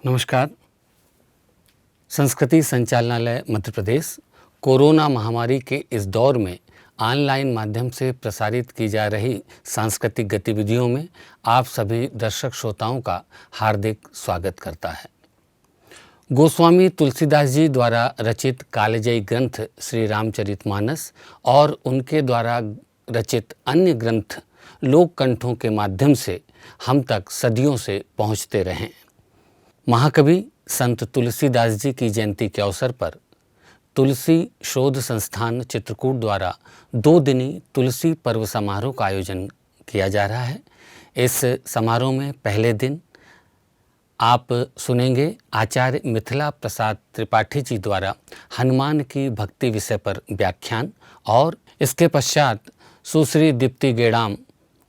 नमस्कार। संस्कृति संचालनालय मध्य प्रदेश कोरोना महामारी के इस दौर में ऑनलाइन माध्यम से प्रसारित की जा रही सांस्कृतिक गतिविधियों में आप सभी दर्शक श्रोताओं का हार्दिक स्वागत करता है। गोस्वामी तुलसीदास जी द्वारा रचित कालजयी ग्रंथ श्री रामचरितमानस और उनके द्वारा रचित अन्य ग्रंथ लोक कंठों के माध्यम से हम तक सदियों से पहुँचते रहे। महाकवि संत तुलसीदास जी की जयंती के अवसर पर तुलसी शोध संस्थान चित्रकूट द्वारा 2 दिनी तुलसी पर्व समारोह का आयोजन किया जा रहा है। इस समारोह में पहले दिन आप सुनेंगे आचार्य मिथिला प्रसाद त्रिपाठी जी द्वारा हनुमान की भक्ति विषय पर व्याख्यान और इसके पश्चात सुश्री दीप्ति गेड़ाम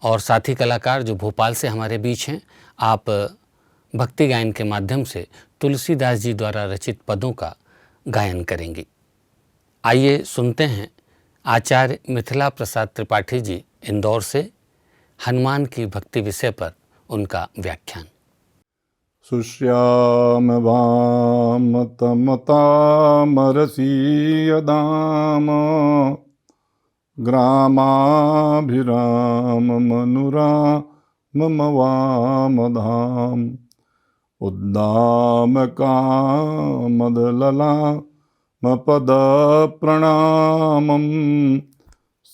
और साथी कलाकार जो भोपाल से हमारे बीच हैं, आप भक्ति गायन के माध्यम से तुलसीदास जी द्वारा रचित पदों का गायन करेंगी। आइए सुनते हैं आचार्य मिथिला प्रसाद त्रिपाठी जी इंदौर से हनुमान की भक्ति विषय पर उनका व्याख्यान। सुश्याम वाम तमतामरसीयदाम ग्रामाभिराम मनुराम वामधाम उद्दाम कामदललामपद प्रणामं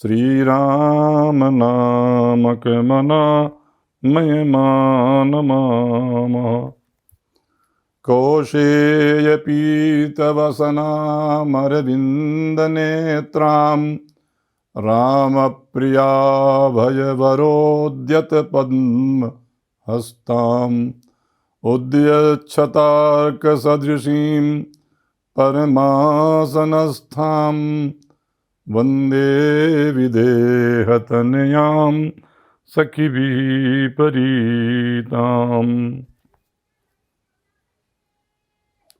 श्रीराम नामक मना मयमानमामः कौशेयपीतवसनामरविन्दनेत्रां रामप्रिया भयवरोद्यत पद्म हस्ताम् उद्यच्छतार्कसदृशीं परमासनस्थां वन्दे विदेहतनयां सखिविपरीताम्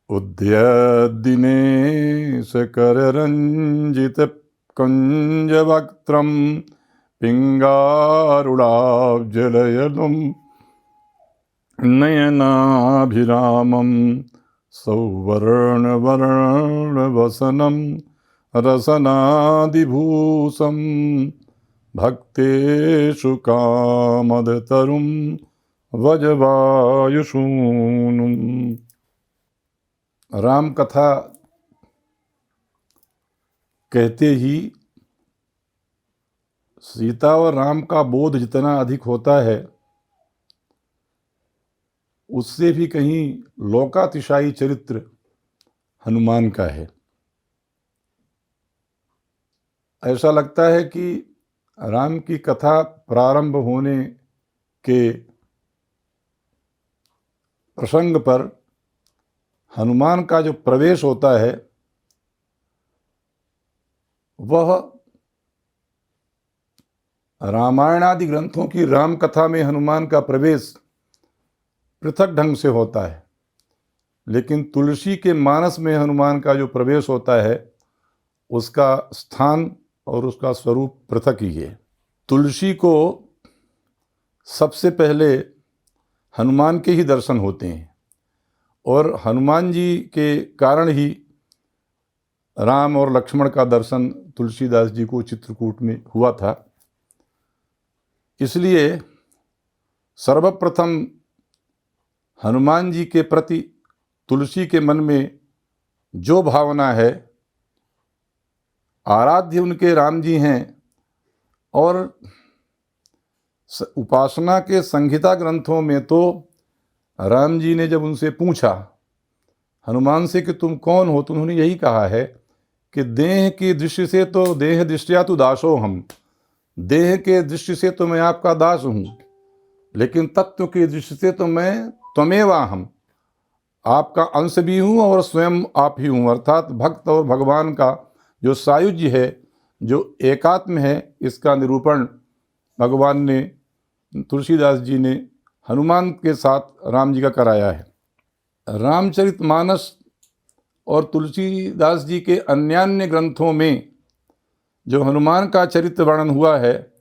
उद्यद्दिनेशकररञ्जितकुञ्जवक्त्रं पिङ्गारुडाब्जलयदुं नयनाभिरामं सौवर्णवर्णवसनं रसनादिभूषं भक्तेषु कामदतरुं वजवायुषूनुम्। राम कथा कहते ही सीता और राम का बोध जितना अधिक होता है, उससे भी कहीं लोकातिशायी चरित्र हनुमान का है। ऐसा लगता है कि राम की कथा प्रारंभ होने के प्रसंग पर हनुमान का जो प्रवेश होता है वह रामायण आदि ग्रंथों की राम कथा में हनुमान का प्रवेश पृथक ढंग से होता है, लेकिन तुलसी के मानस में हनुमान का जो प्रवेश होता है उसका स्थान और उसका स्वरूप पृथक ही है। तुलसी को सबसे पहले हनुमान के ही दर्शन होते हैं और हनुमान जी के कारण ही राम और लक्ष्मण का दर्शन तुलसीदास जी को चित्रकूट में हुआ था। इसलिए सर्वप्रथम हनुमान जी के प्रति तुलसी के मन में जो भावना है, आराध्य उनके राम जी हैं और उपासना के संहिता ग्रंथों में तो राम जी ने जब उनसे पूछा हनुमान से कि तुम कौन हो, तो उन्होंने यही कहा है कि देह की दृष्टि से तो देह दृष्टिया तो दासो हम, देह के दृष्टि से तो मैं आपका दास हूँ, लेकिन तत्व की दृष्टि से तो मैं त्वमेवा हम, आपका अंश भी हूँ और स्वयं आप ही हूँ। अर्थात भक्त और भगवान का जो सायुज्य है, जो एकात्म है, इसका निरूपण भगवान ने, तुलसीदास जी ने हनुमान के साथ राम जी का कराया है। रामचरितमानस और तुलसीदास जी के अन्यान्य ग्रंथों में जो हनुमान का चरित्र वर्णन हुआ है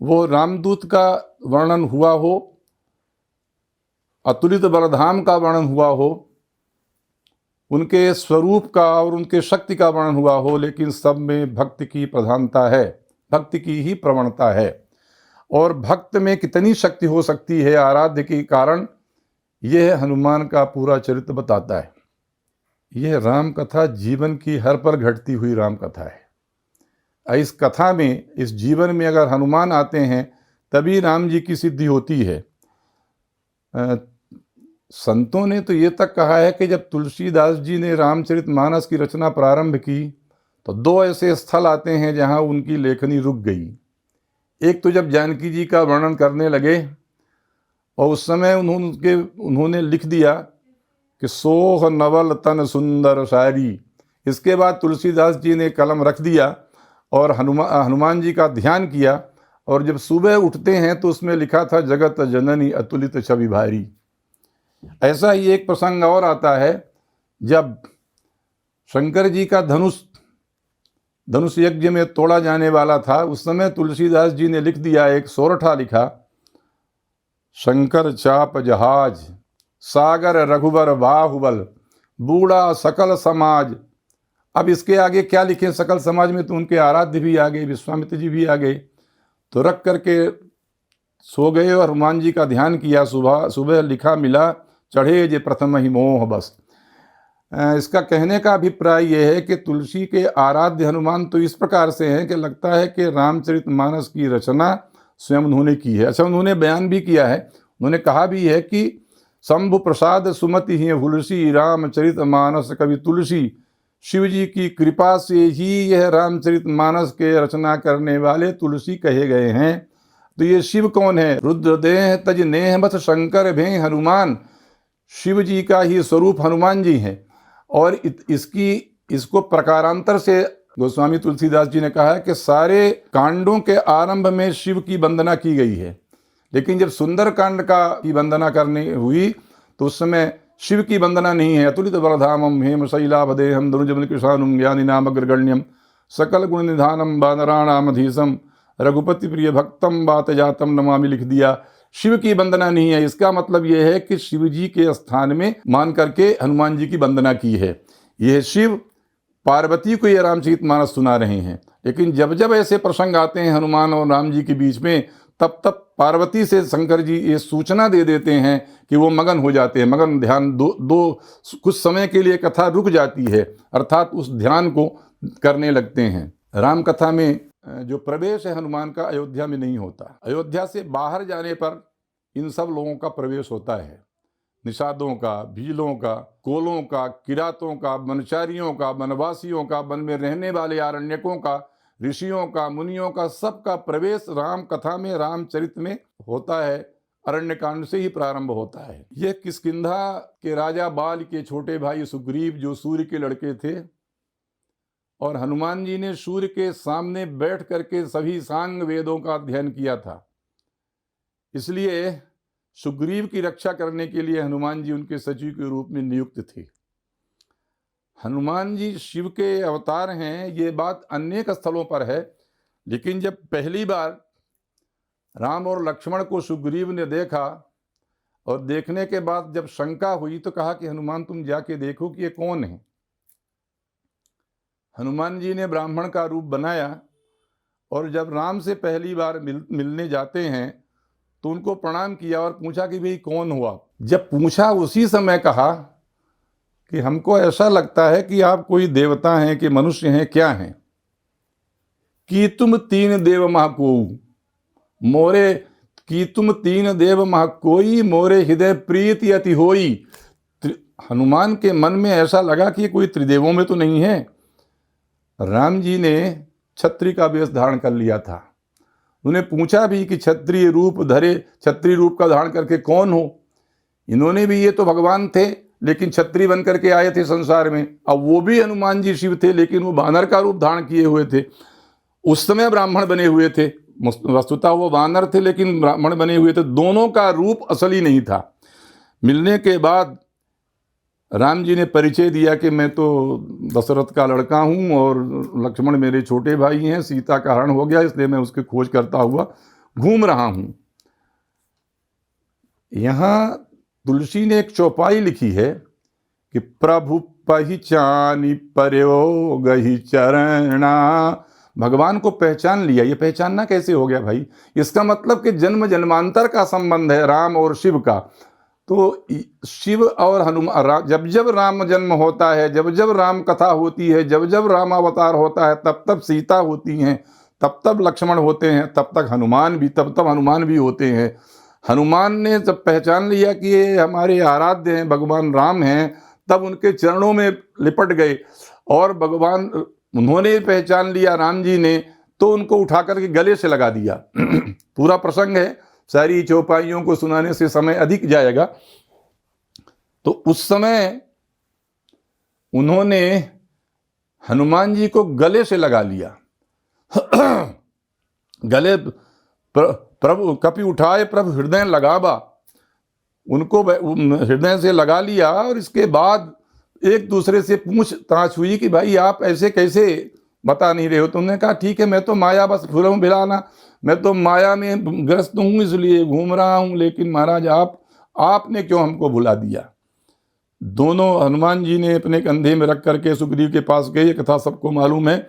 वो रामदूत का वर्णन हुआ हो अतुलित बलधाम का वर्णन हुआ हो, उनके स्वरूप का और उनके शक्ति का वर्णन हुआ हो, लेकिन सब में भक्ति की प्रधानता है, भक्ति की ही प्रवणता है। और भक्त में कितनी शक्ति हो सकती है आराध्य के कारण, यह हनुमान का पूरा चरित्र बताता है। यह राम कथा जीवन की हर पर घटती हुई राम कथा है। इस कथा में, इस जीवन में अगर हनुमान आते हैं तभी राम जी की सिद्धि होती है। संतों ने तो ये तक कहा है कि जब तुलसीदास जी ने रामचरितमानस की रचना प्रारंभ की तो 2 ऐसे स्थल आते हैं जहां उनकी लेखनी रुक गई। एक तो जब जानकी जी का वर्णन करने लगे और उस समय उन्होंने लिख दिया कि सोह नवल तन सुंदर शायरी। इसके बाद तुलसीदास जी ने कलम रख दिया और हनुमान जी का ध्यान किया, और जब सुबह उठते हैं तो उसमें लिखा था जगत जननी अतुलित छवि भारी। ऐसा ही एक प्रसंग और आता है, जब शंकर जी का धनुष यज्ञ में तोड़ा जाने वाला था, उस समय तुलसीदास जी ने लिख दिया, एक सोरठा लिखा, शंकर चाप जहाज सागर रघुबर बाहुबल बूढ़ा सकल समाज। अब इसके आगे क्या लिखें सकल समाज में, तो उनके आराध्य भी आ गए, विश्वामित्र जी भी आ गए। तो रख करके सो गए और हनुमान जी का ध्यान किया। सुबह लिखा मिला चढ़े जे प्रथम ही मोह बस। इसका कहने का अभिप्राय यह है कि तुलसी के आराध्य हनुमान तो इस प्रकार से हैं कि लगता है कि रामचरितमानस की रचना स्वयं उन्होंने की है। अच्छा, उन्होंने बयान भी किया है, उन्होंने कहा भी है कि शंभु प्रसाद सुमति ही हुलसी रामचरितमानस कवि तुलसी। शिव जी की कृपा से ही यह रामचरितमानस के रचना करने वाले तुलसी कहे गए हैं। तो ये शिव कौन है? रुद्रदेह तज नेह बस शंकर भे हनुमान। शिव जी का ही स्वरूप हनुमान जी हैं। और इसको प्रकारांतर से गोस्वामी तुलसीदास जी ने कहा है कि सारे कांडों के आरंभ में शिव की वंदना की गई है, लेकिन जब सुंदर कांड की वंदना करनी हुई तो उस समय शिव की वंदना नहीं है। अतुलित बलधामम हेम शैलाभदेहम धनुजबल कृशानुम ज्ञानी नाम अग्रगण्यम सकल गुण निधानम वानराणामधीशम रघुपति प्रिय भक्तम बात जातम नमामि लिख दिया। शिव की वंदना नहीं है। इसका मतलब यह है कि शिव जी के स्थान में मान करके हनुमान जी की वंदना की है। यह शिव पार्वती को यह रामचरितमानस सुना रहे हैं, लेकिन जब जब ऐसे प्रसंग आते हैं हनुमान और राम जी के बीच में, तब तब पार्वती से शंकर जी ये सूचना दे देते हैं कि वो मगन हो जाते हैं। मगन ध्यान दो कुछ समय के लिए कथा रुक जाती है, अर्थात उस ध्यान को करने लगते हैं। राम कथा में जो प्रवेश है हनुमान का अयोध्या में नहीं होता। अयोध्या से बाहर जाने पर इन सब लोगों का प्रवेश होता है। निषादों का, भीलों का, कोलों का, किरातों का, वनचारियों का, वनवासियों का, वन में रहने वाले आरण्यकों का, ऋषियों का, मुनियों का, सबका प्रवेश राम कथा में, रामचरित में होता है। अरण्यकांड से ही प्रारंभ होता है। यह किष्किंधा के राजा बाल के छोटे भाई सुग्रीव, जो सूर्य के लड़के थे, और हनुमान जी ने सूर्य के सामने बैठ करके सभी सांग वेदों का अध्ययन किया था, इसलिए सुग्रीव की रक्षा करने के लिए हनुमान जी उनके सचिव के रूप में नियुक्त थे। हनुमान जी शिव के अवतार हैं, ये बात अनेक स्थलों पर है, लेकिन जब पहली बार राम और लक्ष्मण को सुग्रीव ने देखा और देखने के बाद जब शंका हुई तो कहा कि हनुमान तुम जाके देखो कि ये कौन है। हनुमान जी ने ब्राह्मण का रूप बनाया और जब राम से पहली बार मिलने जाते हैं तो उनको प्रणाम किया और पूछा कि भाई कौन हो आप। जब पूछा उसी समय कहा कि हमको ऐसा लगता है कि आप कोई देवता हैं कि मनुष्य हैं, क्या हैं? कि तुम तीन देव मह कोऊ मोरे, कि तुम तीन देव मह कोई मोरे हृदय प्रीति अति होई। हनुमान के मन में ऐसा लगा कि कोई त्रिदेवों में तो नहीं है। राम जी ने क्षत्रिय का वेश धारण कर लिया था। उन्हें पूछा भी कि क्षत्रिय रूप धरे, क्षत्रिय रूप का धारण करके कौन हो? इन्होंने भी, ये तो भगवान थे लेकिन क्षत्रिय बन करके आए थे संसार में। अब वो भी हनुमान जी शिव थे, लेकिन वो वानर का रूप धारण किए हुए थे। उस समय ब्राह्मण बने हुए थे, वस्तुतः वो वानर थे लेकिन ब्राह्मण बने हुए थे। दोनों का रूप असली नहीं था। मिलने के बाद राम जी ने परिचय दिया कि मैं तो दशरथ का लड़का हूँ और लक्ष्मण मेरे छोटे भाई हैं, सीता का हरण हो गया इसलिए मैं उसकी खोज करता हुआ घूम रहा हूँ। यहाँ तुलसी ने एक चौपाई लिखी है कि प्रभु पहचानी पर्यो गही चरणा। भगवान को पहचान लिया। ये पहचानना कैसे हो गया भाई? इसका मतलब कि जन्म जन्मांतर का संबंध है राम और शिव का। तो शिव और हनुमान, जब जब राम जन्म होता है, जब जब राम कथा होती है, जब जब राम अवतार होता है, तब तब सीता होती हैं, तब तब लक्ष्मण होते हैं, तब तब हनुमान भी होते हैं। हनुमान ने जब पहचान लिया कि ये हमारे आराध्य हैं, भगवान राम हैं, तब उनके चरणों में लिपट गए और भगवान, उन्होंने पहचान लिया राम जी ने, तो उनको उठा करके गले से लगा दिया। पूरा प्रसंग है, सारी चौपाइयों को सुनाने से समय अधिक जाएगा। तो उस समय उन्होंने हनुमान जी को गले से लगा लिया। गले प्रभु कपि उठाए प्रभु हृदय लगावा, उनको हृदय से लगा लिया। और इसके बाद एक दूसरे से पूछताछ हुई कि भाई आप ऐसे कैसे बता नहीं रहे हो? तुमने कहा ठीक है, मैं तो माया बस फूलों भिलाना, मैं तो माया में ग्रस्त हूँ इसलिए घूम रहा हूँ, लेकिन महाराज आपने क्यों हमको भुला दिया? दोनों हनुमान जी ने अपने कंधे में रख करके सुग्रीव के पास गए। ये कथा सबको मालूम है।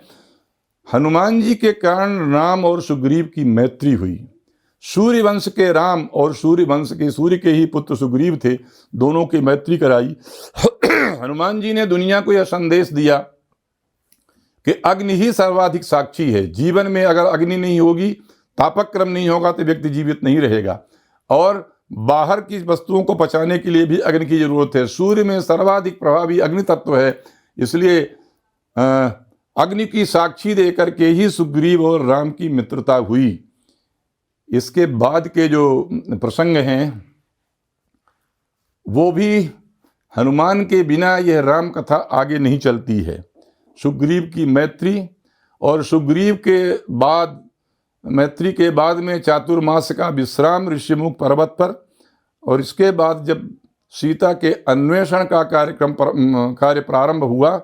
हनुमान जी के कारण राम और सुग्रीव की मैत्री हुई। सूर्य वंश के राम और सूर्य के ही पुत्र सुग्रीव थे, दोनों की मैत्री कराई। हनुमान जी ने दुनिया को यह संदेश दिया कि अग्नि ही सर्वाधिक साक्षी है। जीवन में अगर अग्नि नहीं होगी, तापक्रम नहीं होगा, तो व्यक्ति जीवित नहीं रहेगा। और बाहर की वस्तुओं को पचाने के लिए भी अग्नि की जरूरत है। सूर्य में सर्वाधिक प्रभावी अग्नि तत्व है, इसलिए अग्नि की साक्षी देकर के ही सुग्रीव और राम की मित्रता हुई। इसके बाद के जो प्रसंग हैं वो भी हनुमान के बिना यह राम कथा आगे नहीं चलती है। सुग्रीव की मैत्री और सुग्रीव के बाद, मैत्री के बाद में चातुर्मास का विश्राम ऋषिमुख पर्वत पर, और इसके बाद जब सीता के अन्वेषण का कार्य प्रारंभ हुआ,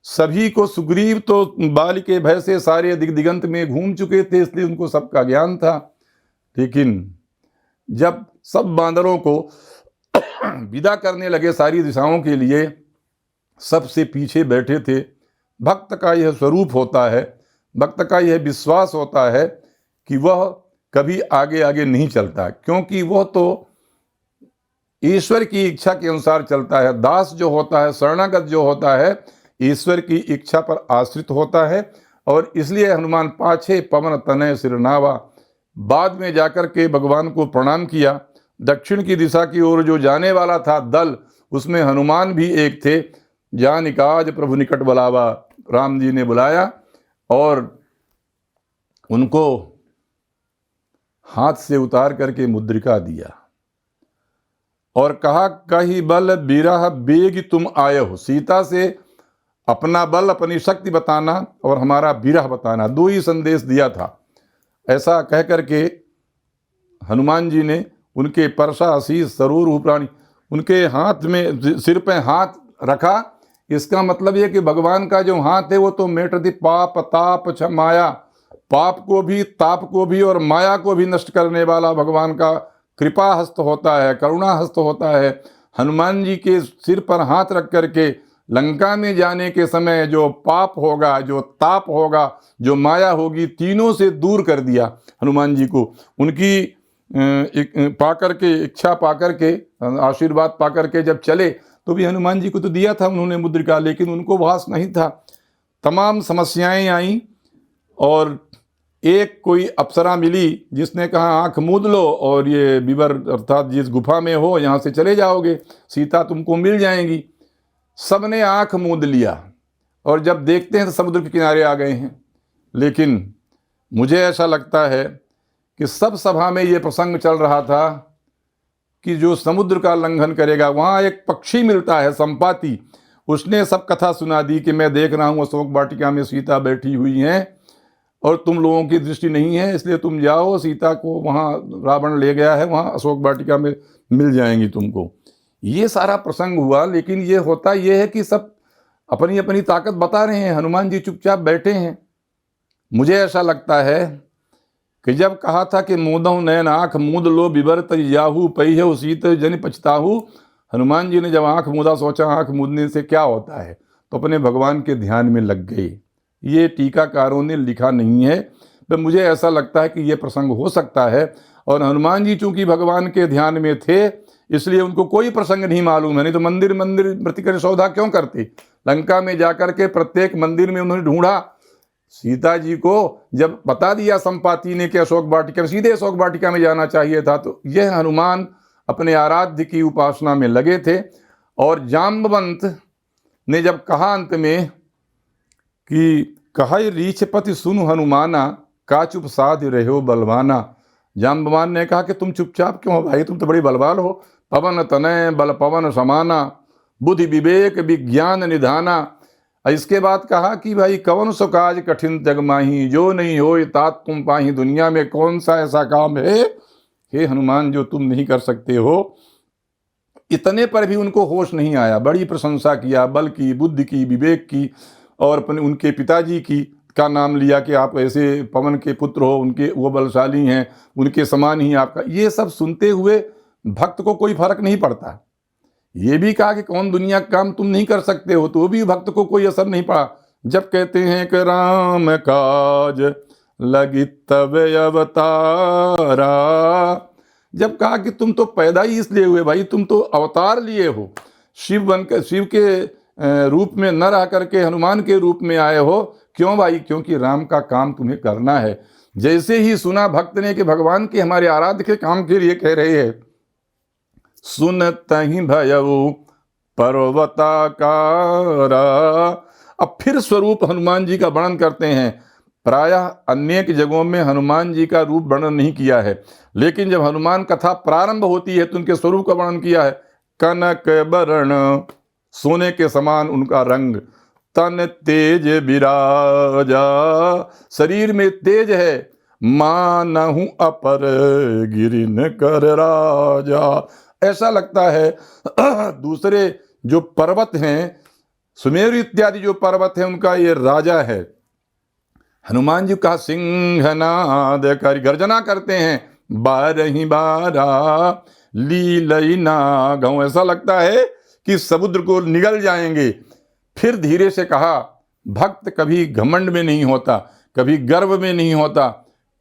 सभी को, सुग्रीव तो बाल के भय से सारे दिगंत में घूम चुके थे, इसलिए उनको सबका ज्ञान था। लेकिन जब सब बांदरों को विदा करने लगे सारी दिशाओं के लिए, सबसे पीछे बैठे थे। भक्त का यह स्वरूप होता है, भक्त का यह विश्वास होता है कि वह कभी आगे आगे नहीं चलता, क्योंकि वह तो ईश्वर की इच्छा के अनुसार चलता है। दास जो होता है, शरणागत जो होता है, ईश्वर की इच्छा पर आश्रित होता है। और इसलिए हनुमान पाछे पवन तनय सिरनावा, बाद में जाकर के भगवान को प्रणाम किया। दक्षिण की दिशा की ओर जो जाने वाला था दल, उसमें हनुमान भी एक थे। जान काज प्रभु निकट बुलावा, राम जी ने बुलाया और उनको हाथ से उतार करके मुद्रिका दिया और कहा, कही बल बिरह बेग तुम आए हो। सीता से अपना बल, अपनी शक्ति बताना और हमारा बिरह बताना, दो ही संदेश दिया था। ऐसा कह करके हनुमान जी ने उनके परसा आशीष सरूर प्राणी, उनके हाथ में, सिर पे हाथ रखा। इसका मतलब ये कि भगवान का जो हाथ है वो तो मेटति पाप ताप छ माया, पाप को भी, ताप को भी और माया को भी नष्ट करने वाला भगवान का कृपा हस्त होता है, करुणा हस्त होता है। हनुमान जी के सिर पर हाथ रख करके लंका में जाने के समय जो पाप होगा, जो ताप होगा, जो माया होगी, तीनों से दूर कर दिया हनुमान जी को। उनकी पाकर के, इच्छा पाकर के, आशीर्वाद पाकर के जब चले तो भी हनुमान जी को तो दिया था उन्होंने मुद्रिका, लेकिन उनको वास नहीं था। तमाम समस्याएं आई और एक कोई अप्सरा मिली जिसने कहा आंख मूंद लो और ये विवर अर्थात जिस गुफा में हो यहाँ से चले जाओगे, सीता तुमको मिल जाएंगी। सबने आंख मूंद लिया और जब देखते हैं तो समुद्र के किनारे आ गए हैं। लेकिन मुझे ऐसा लगता है कि सब सभा में ये प्रसंग चल रहा था कि जो समुद्र का लंघन करेगा, वहाँ एक पक्षी मिलता है संपाति, उसने सब कथा सुना दी कि मैं देख रहा हूँ अशोक वाटिका में सीता बैठी हुई हैं और तुम लोगों की दृष्टि नहीं है, इसलिए तुम जाओ, सीता को वहाँ रावण ले गया है, वहाँ अशोक वाटिका में मिल जाएंगी तुमको। ये सारा प्रसंग हुआ। लेकिन ये होता ये है कि सब अपनी अपनी ताकत बता रहे हैं, हनुमान जी चुपचाप बैठे हैं। मुझे ऐसा लगता है कि जब कहा था कि मोदहु नयन आँख मूद लो बिबरत याहू पहियहु सीत जन पछताहू, हनुमान जी ने जब आँख मूदा, सोचा आँख मूदने से क्या होता है, तो अपने भगवान के ध्यान में लग गए। ये टीकाकारों ने लिखा नहीं है, पर मुझे ऐसा लगता है कि ये प्रसंग हो सकता है। और हनुमान जी चूंकि भगवान के ध्यान में थे, इसलिए उनको कोई प्रसंग नहीं मालूम है, नहीं तो मंदिर मंदिर प्रतिकर सौदा क्यों करते। लंका में जाकर के प्रत्येक मंदिर में उन्होंने ढूंढा। सीता जी को जब बता दिया संपाति ने कि अशोक वाटिका में, सीधे अशोक वाटिका में जाना चाहिए था। तो यह हनुमान अपने आराध्य की उपासना में लगे थे। और जाम्बवंत ने जब कहा अंत में कि कहै रीछपति सुनु हनुमाना, का चुप साध रहो बलवाना। जाम्बवान ने कहा कि तुम चुपचाप क्यों हो भाई, तुम तो बड़ी बलवान हो। पवन तनय बल पवन समाना, बुद्धि विवेक विज्ञान निधाना। इसके बाद कहा कि भाई कवन सो काज कठिन जग माही, जो नहीं हो तात तुम पाही। दुनिया में कौन सा ऐसा काम है हे हनुमान जो तुम नहीं कर सकते हो। इतने पर भी उनको होश नहीं आया। बड़ी प्रशंसा किया, बल की, बुद्धि की, विवेक की, और अपने उनके पिताजी की का नाम लिया कि आप ऐसे पवन के पुत्र हो, उनके वो बलशाली हैं, उनके समान ही आपका। ये सब सुनते हुए भक्त को कोई फर्क नहीं पड़ता। ये भी कहा कि कौन दुनिया का काम तुम नहीं कर सकते हो, तो भी भक्त को कोई असर नहीं पड़ा। जब कहते हैं कि राम काज लगी तब अवतारा, जब कहा कि तुम तो पैदा ही इसलिए हुए भाई, तुम तो अवतार लिए हो, शिव बनकर, शिव के रूप में न रह करके हनुमान के रूप में आए हो। क्यों भाई? क्योंकि राम का काम तुम्हें करना है। जैसे ही सुना भक्त ने कि भगवान के हमारे आराध्य के काम के लिए कह रहे हैं, सुनतहि भयउ पर्वताकारा। अब फिर स्वरूप हनुमान जी का वर्णन करते हैं। प्रायः अनेक जगहों में हनुमान जी का रूप वर्णन नहीं किया है, लेकिन जब हनुमान कथा प्रारंभ होती है तो उनके स्वरूप का वर्णन किया है। कनक बरण सोने के समान उनका रंग, तन तेज विराजा, शरीर में तेज है, मानहु अपर गिरिन कर राजा। ऐसा लगता है दूसरे जो पर्वत हैं, सुमेरु इत्यादि जो पर्वत हैं, उनका ये राजा है। हनुमान जी का सिंहनाद कर गर्जना करते हैं, बारही बारा लीलई नागौ। ऐसा लगता है कि समुद्र को निगल जाएंगे। फिर धीरे से कहा, भक्त कभी घमंड में नहीं होता, कभी गर्व में नहीं होता।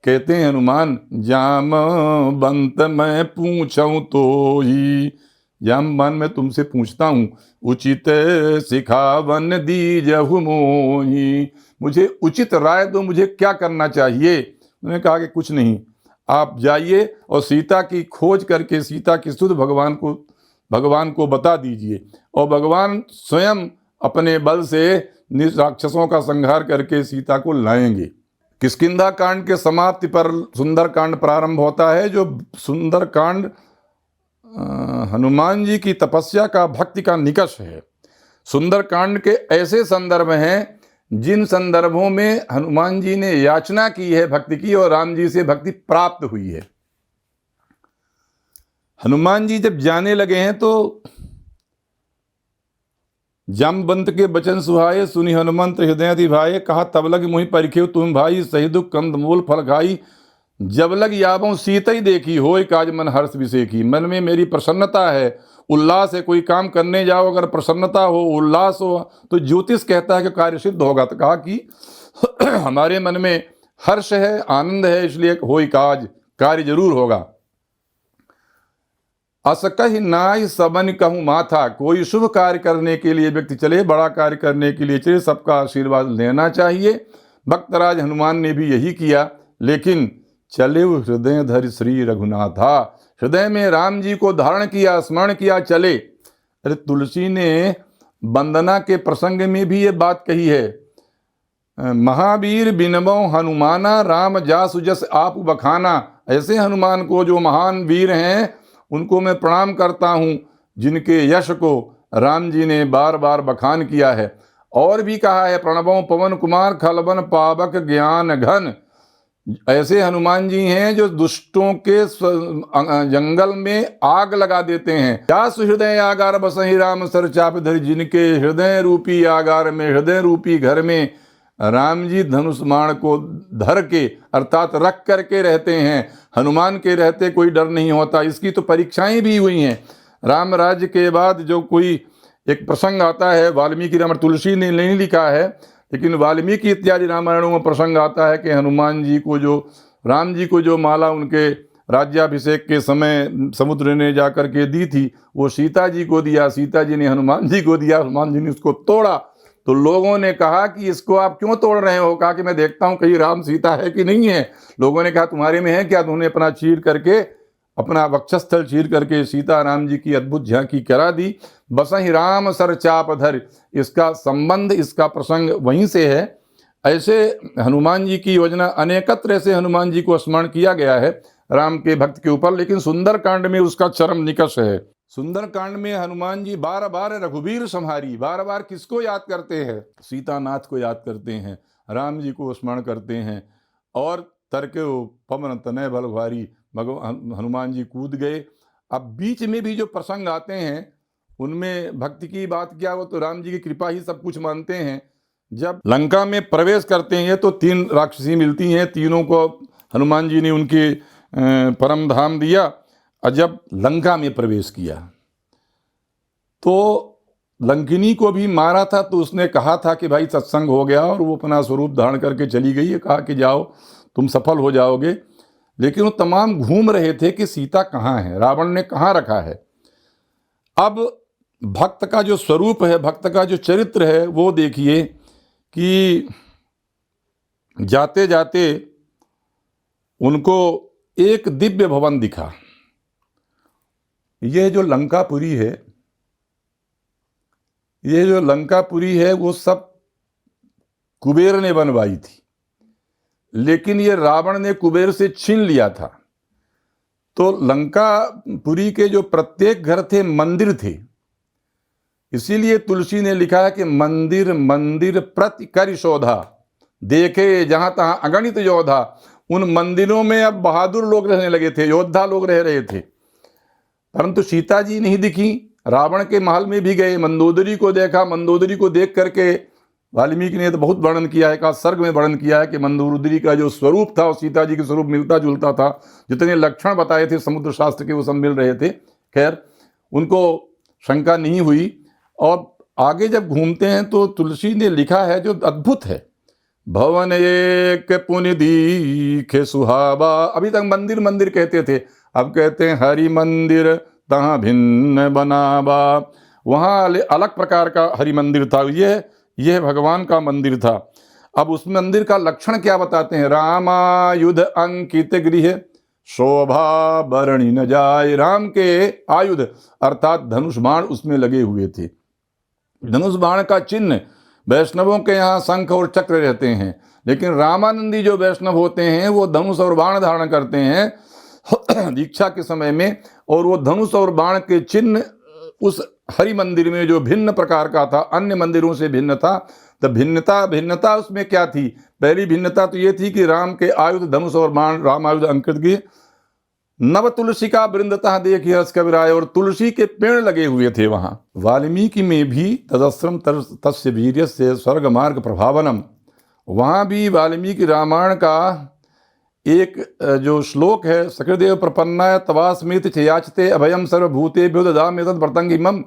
कहते हैं हनुमान, जामवंत मैं पूछूं तो ही, जामवान मैं तुमसे पूछता हूँ, उचित सिखावन दीजहु मोहि। मुझे उचित राय दो, मुझे क्या करना चाहिए। उन्होंने कहा कि कुछ नहीं, आप जाइए और सीता की खोज करके सीता की सुध भगवान को बता दीजिए, और भगवान स्वयं अपने बल से राक्षसों का संहार करके सीता को लाएंगे। किष्किंधा कांड के समाप्ति पर सुंदर कांड प्रारंभ होता है, जो सुंदर कांड हनुमान जी की तपस्या का, भक्ति का निकष है। सुंदर कांड के ऐसे संदर्भ हैं जिन संदर्भों में हनुमान जी ने याचना की है भक्ति की, और राम जी से भक्ति प्राप्त हुई है। हनुमान जी जब जाने लगे हैं तो जामवंत के बचन सुहाए, सुनि हनुमंत हृदय दिभाए। कहा तब लग मुहि परिखेउ तुम भाई, सही दुख कंद मूल फल खाई। जब लग यावों सीत ही देखी, होय काज मन हर्ष विसेखी। मन में मेरी प्रसन्नता है, उल्लास है। कोई काम करने जाओ, अगर प्रसन्नता हो, उल्लास हो, तो ज्योतिष कहता है कि कार्य सिद्ध होगा। तो कहा कि हमारे मन में हर्ष है, आनंद है, इसलिए होय काज, कार्य जरूर होगा। अस कहि नाहि सबन कहूँ माथा। कोई शुभ कार्य करने के लिए व्यक्ति चले, बड़ा कार्य करने के लिए चले, सबका आशीर्वाद लेना चाहिए। भक्तराज हनुमान ने भी यही किया, लेकिन चले हृदय धरि श्री रघुनाथा। हृदय में राम जी को धारण किया, स्मरण किया, चले। अरे तुलसी ने वंदना के प्रसंग में भी ये बात कही है, महावीर बिनबो हनुमाना, राम जासु जस आप बखाना। ऐसे हनुमान को जो महान वीर हैं, उनको मैं प्रणाम करता हूँ, जिनके यश को राम जी ने बार बार बखान किया है। और भी कहा है, प्रणवों पवन कुमार खलबन पावक ज्ञान घन। ऐसे हनुमान जी हैं जो दुष्टों के जंगल में आग लगा देते हैं। जासु हृदय आगार बसहि राम सर चाप धरि। जिनके हृदय रूपी आगार में, हृदय रूपी घर में राम जी धनुष बाण को धर के अर्थात रख करके रहते हैं, हनुमान के रहते कोई डर नहीं होता। इसकी तो परीक्षाएं भी हुई हैं। राम राज्य के बाद जो कोई एक प्रसंग आता है, वाल्मीकि रामायण, तुलसी ने नहीं लिखा है लेकिन वाल्मीकि इत्यादि रामायणों में प्रसंग आता है कि हनुमान जी को जो, राम जी को जो माला उनके राज्याभिषेक के समय समुद्र ने जाकर के दी थी वो सीता जी को दिया, सीता जी ने हनुमान जी को दिया, हनुमान जी ने उसको तोड़ा। तो लोगों ने कहा कि इसको आप क्यों तोड़ रहे हो? कहा कि मैं देखता हूं कहीं राम सीता है कि नहीं है। लोगों ने कहा तुम्हारे में है क्या? तो उन्होंने अपना चीर करके, अपना वक्षस्थल चीर करके सीता राम जी की अद्भुत झांकी करा दी। बसहि राम सर चाप धर, इसका संबंध, इसका प्रसंग वहीं से है। ऐसे हनुमान जी की योजना अनेकत्र से हनुमान जी को स्मरण किया गया है राम के भक्त के ऊपर, लेकिन सुंदरकांड में उसका चरम निकष है। सुंदरकांड में हनुमान जी बार बार रघुवीर संहारी, बार बार किसको याद करते हैं? सीतानाथ को याद करते हैं, राम जी को स्मरण करते हैं। और तरके पवन तनय बल भारी, भगवान हनुमान जी कूद गए। अब बीच में भी जो प्रसंग आते हैं उनमें भक्ति की बात क्या, वो तो राम जी की कृपा ही सब कुछ मानते हैं। जब लंका में प्रवेश करते हैं तो 3 राक्षसी मिलती हैं, तीनों को हनुमान जी ने उनके परम धाम दिया। और जब लंका में प्रवेश किया तो लंकिनी को भी मारा था, तो उसने कहा था कि भाई सत्संग हो गया, और वो अपना स्वरूप धारण करके चली गई है, कहा कि जाओ तुम सफल हो जाओगे। लेकिन वो तमाम घूम रहे थे कि सीता कहाँ है, रावण ने कहाँ रखा है। अब भक्त का जो स्वरूप है, भक्त का जो चरित्र है, वो देखिए कि जाते जाते उनको एक दिव्य भवन दिखा। यह जो लंकापुरी है, ये जो लंकापुरी है वो सब कुबेर ने बनवाई थी, लेकिन ये रावण ने कुबेर से छीन लिया था। तो लंकापुरी के जो प्रत्येक घर थे मंदिर थे, इसीलिए तुलसी ने लिखा है कि मंदिर मंदिर प्रति कर शोधा, देखे जहां तहां अगणित योधा। उन मंदिरों में अब बहादुर लोग रहने लगे थे, योद्धा लोग रह रहे थे, परंतु सीता जी नहीं दिखी। रावण के महल में भी गए, मंदोदरी को देखा, मंदोदरी को देख करके वाल्मीकि ने तो बहुत वर्णन किया है, का सर्ग में वर्णन किया है कि मंदोदरी का जो स्वरूप था और सीता जी के स्वरूप मिलता जुलता था। जितने लक्षण बताए थे समुद्र शास्त्र के वो सब मिल रहे थे। खैर उनको शंका नहीं हुई। और आगे जब घूमते हैं तो तुलसी ने लिखा है जो अद्भुत है, भवन एक पुनि दीखे सुहावा। अभी तक मंदिर मंदिर कहते थे, अब कहते हैं हरि मंदिर तहाँ भिन्न बनावा। वहाँ अलग प्रकार का हरि मंदिर था, यह भगवान का मंदिर था। अब उस मंदिर का लक्षण क्या बताते हैं? रामायुध अंकित गृह शोभा बरणी न जाए। राम के आयुध अर्थात धनुष बाण उसमें लगे हुए थे। धनुष बाण का चिन्ह, वैष्णवों के यहाँ शंख और चक्र रहते हैं, लेकिन रामानंदी जो वैष्णव होते हैं वो धनुष और बाण धारण करते हैं दीक्षा के समय में। और वो धनुष और बाण के चिन्ह उस हरि मंदिर में जो भिन्न प्रकार का था, अन्य मंदिरों से भिन्न था। तो भिन्नता उसमें क्या थी? पहली भिन्नता तो ये थी कि राम के आयुध धनुष और बाण, राम आयुध अंकित की। नव तुलसी का वृंदता देखिए रस कविराय, और तुलसी के पेड़ लगे हुए थे वहां। वाल्मीकि में भी तदस्रम तस्य वीर्य से स्वर्ग मार्ग प्रभावनम, वहां भी वाल्मीकि रामायण का एक जो श्लोक है, सकृदेव प्रपन्नाय तवास्मित चयाचते अभयम सर्वभूतेभ्यो ददामि तत् व्रतंगिमम्।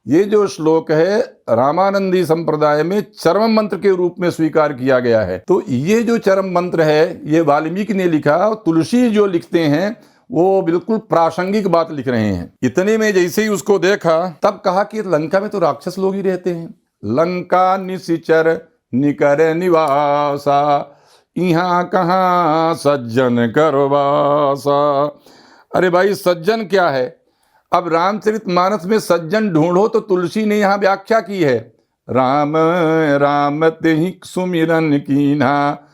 ये जो श्लोक है रामानंदी संप्रदाय में चरम मंत्र के रूप में स्वीकार किया गया है। तो ये जो चरम मंत्र है ये वाल्मीकि ने लिखा, और तुलसी जो लिखते हैं वो बिल्कुल प्रासंगिक बात लिख रहे हैं। इतने में जैसे ही उसको देखा तब कहा कि लंका में तो राक्षस लोग ही रहते हैं। लंका निशिचर निकर निवासा, यहाँ कहाँ सज्जन करवासा। अरे भाई सज्जन क्या है? अब रामचरितमानस में सज्जन ढूंढो तो तुलसी ने यहाँ व्याख्या की है, राम राम तेहि सुमिरन कीन्हा।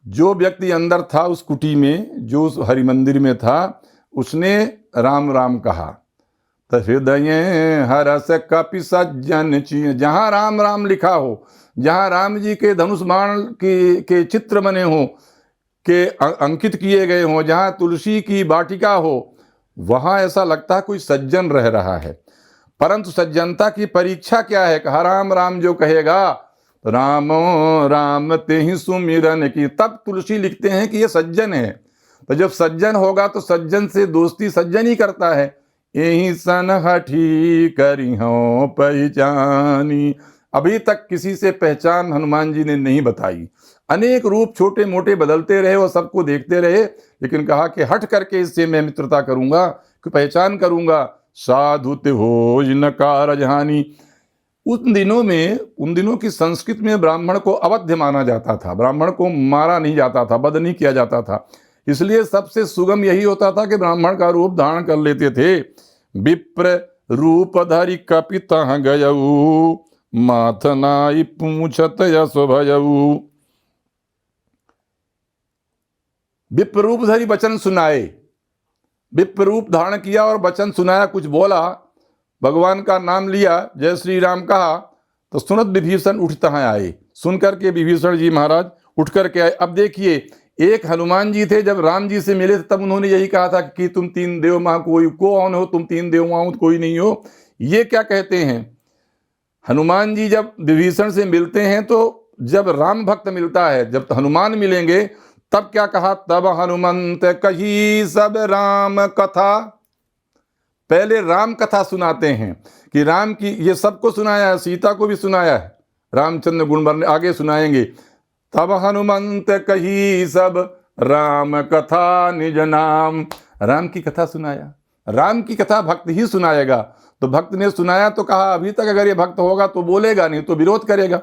जो व्यक्ति अंदर था उस कुटी में, जो उस हरि मंदिर में था, उसने राम राम कहा। तो हृदय हरस कपि सज्जन ची, जहाँ राम राम लिखा हो, जहाँ राम जी के धनुष बाण के चित्र बने हों, के अंकित किए गए हों, जहाँ तुलसी की वाटिका हो, वहाँ ऐसा लगता है कोई सज्जन रह रहा है। परंतु सज्जनता की परीक्षा क्या है? कहा राम राम जो कहेगा तो रामो राम ते ही सुमिरन की। तब तुलसी लिखते हैं कि ये सज्जन है। तो जब सज्जन होगा तो सज्जन से दोस्ती सज्जन ही करता है। यही सन हठी करी हो पहचानी। अभी तक किसी से पहचान हनुमान जी ने नहीं बताई। अनेक रूप छोटे मोटे बदलते रहे और सबको देखते रहे, लेकिन कहा कि हट करके इससे मैं मित्रता करूंगा, कि पहचान करूंगा। साधु ते हो न कारजहानी। उन दिनों की संस्कृत में ब्राह्मण को अवध्य माना जाता था, ब्राह्मण को मारा नहीं जाता था, वध नहीं किया जाता था। इसलिए सबसे सुगम यही होता था कि ब्राह्मण का रूप धारण कर लेते थे। विप्र रूप धरि कपित गयऊ, माथनाई पूछत यश भयऊ। विप्र रूप धरि वचन सुनाए, विप्र रूप धारण किया और वचन सुनाया, कुछ बोला, भगवान का नाम लिया, जय श्री राम कहा, तो सुनत विभीषण उठता है आए। सुन करके विभीषण जी महाराज उठ करके आए। अब देखिए, एक हनुमान जी थे, जब राम जी से मिले थे तब उन्होंने यही कहा था कि तुम तीन देव मां कोई कौन हो, तुम तीन देव मां कोई नहीं हो। ये क्या कहते हैं, हनुमान जी जब विभीषण से मिलते हैं तो जब राम भक्त मिलता है, जब हनुमान मिलेंगे तब क्या कहा, तब हनुमंत कही सब राम कथा। पहले राम कथा सुनाते हैं कि राम की, ये सबको सुनाया है, सीता को भी सुनाया है, रामचंद्र गुण वर्णन आगे सुनाएंगे। तब हनुमंत कही सब राम कथा निज नाम। राम की कथा सुनाया। राम की कथा भक्त ही सुनाएगा। तो भक्त ने सुनाया तो कहा अभी तक अगर ये भक्त होगा तो बोलेगा, नहीं तो विरोध करेगा।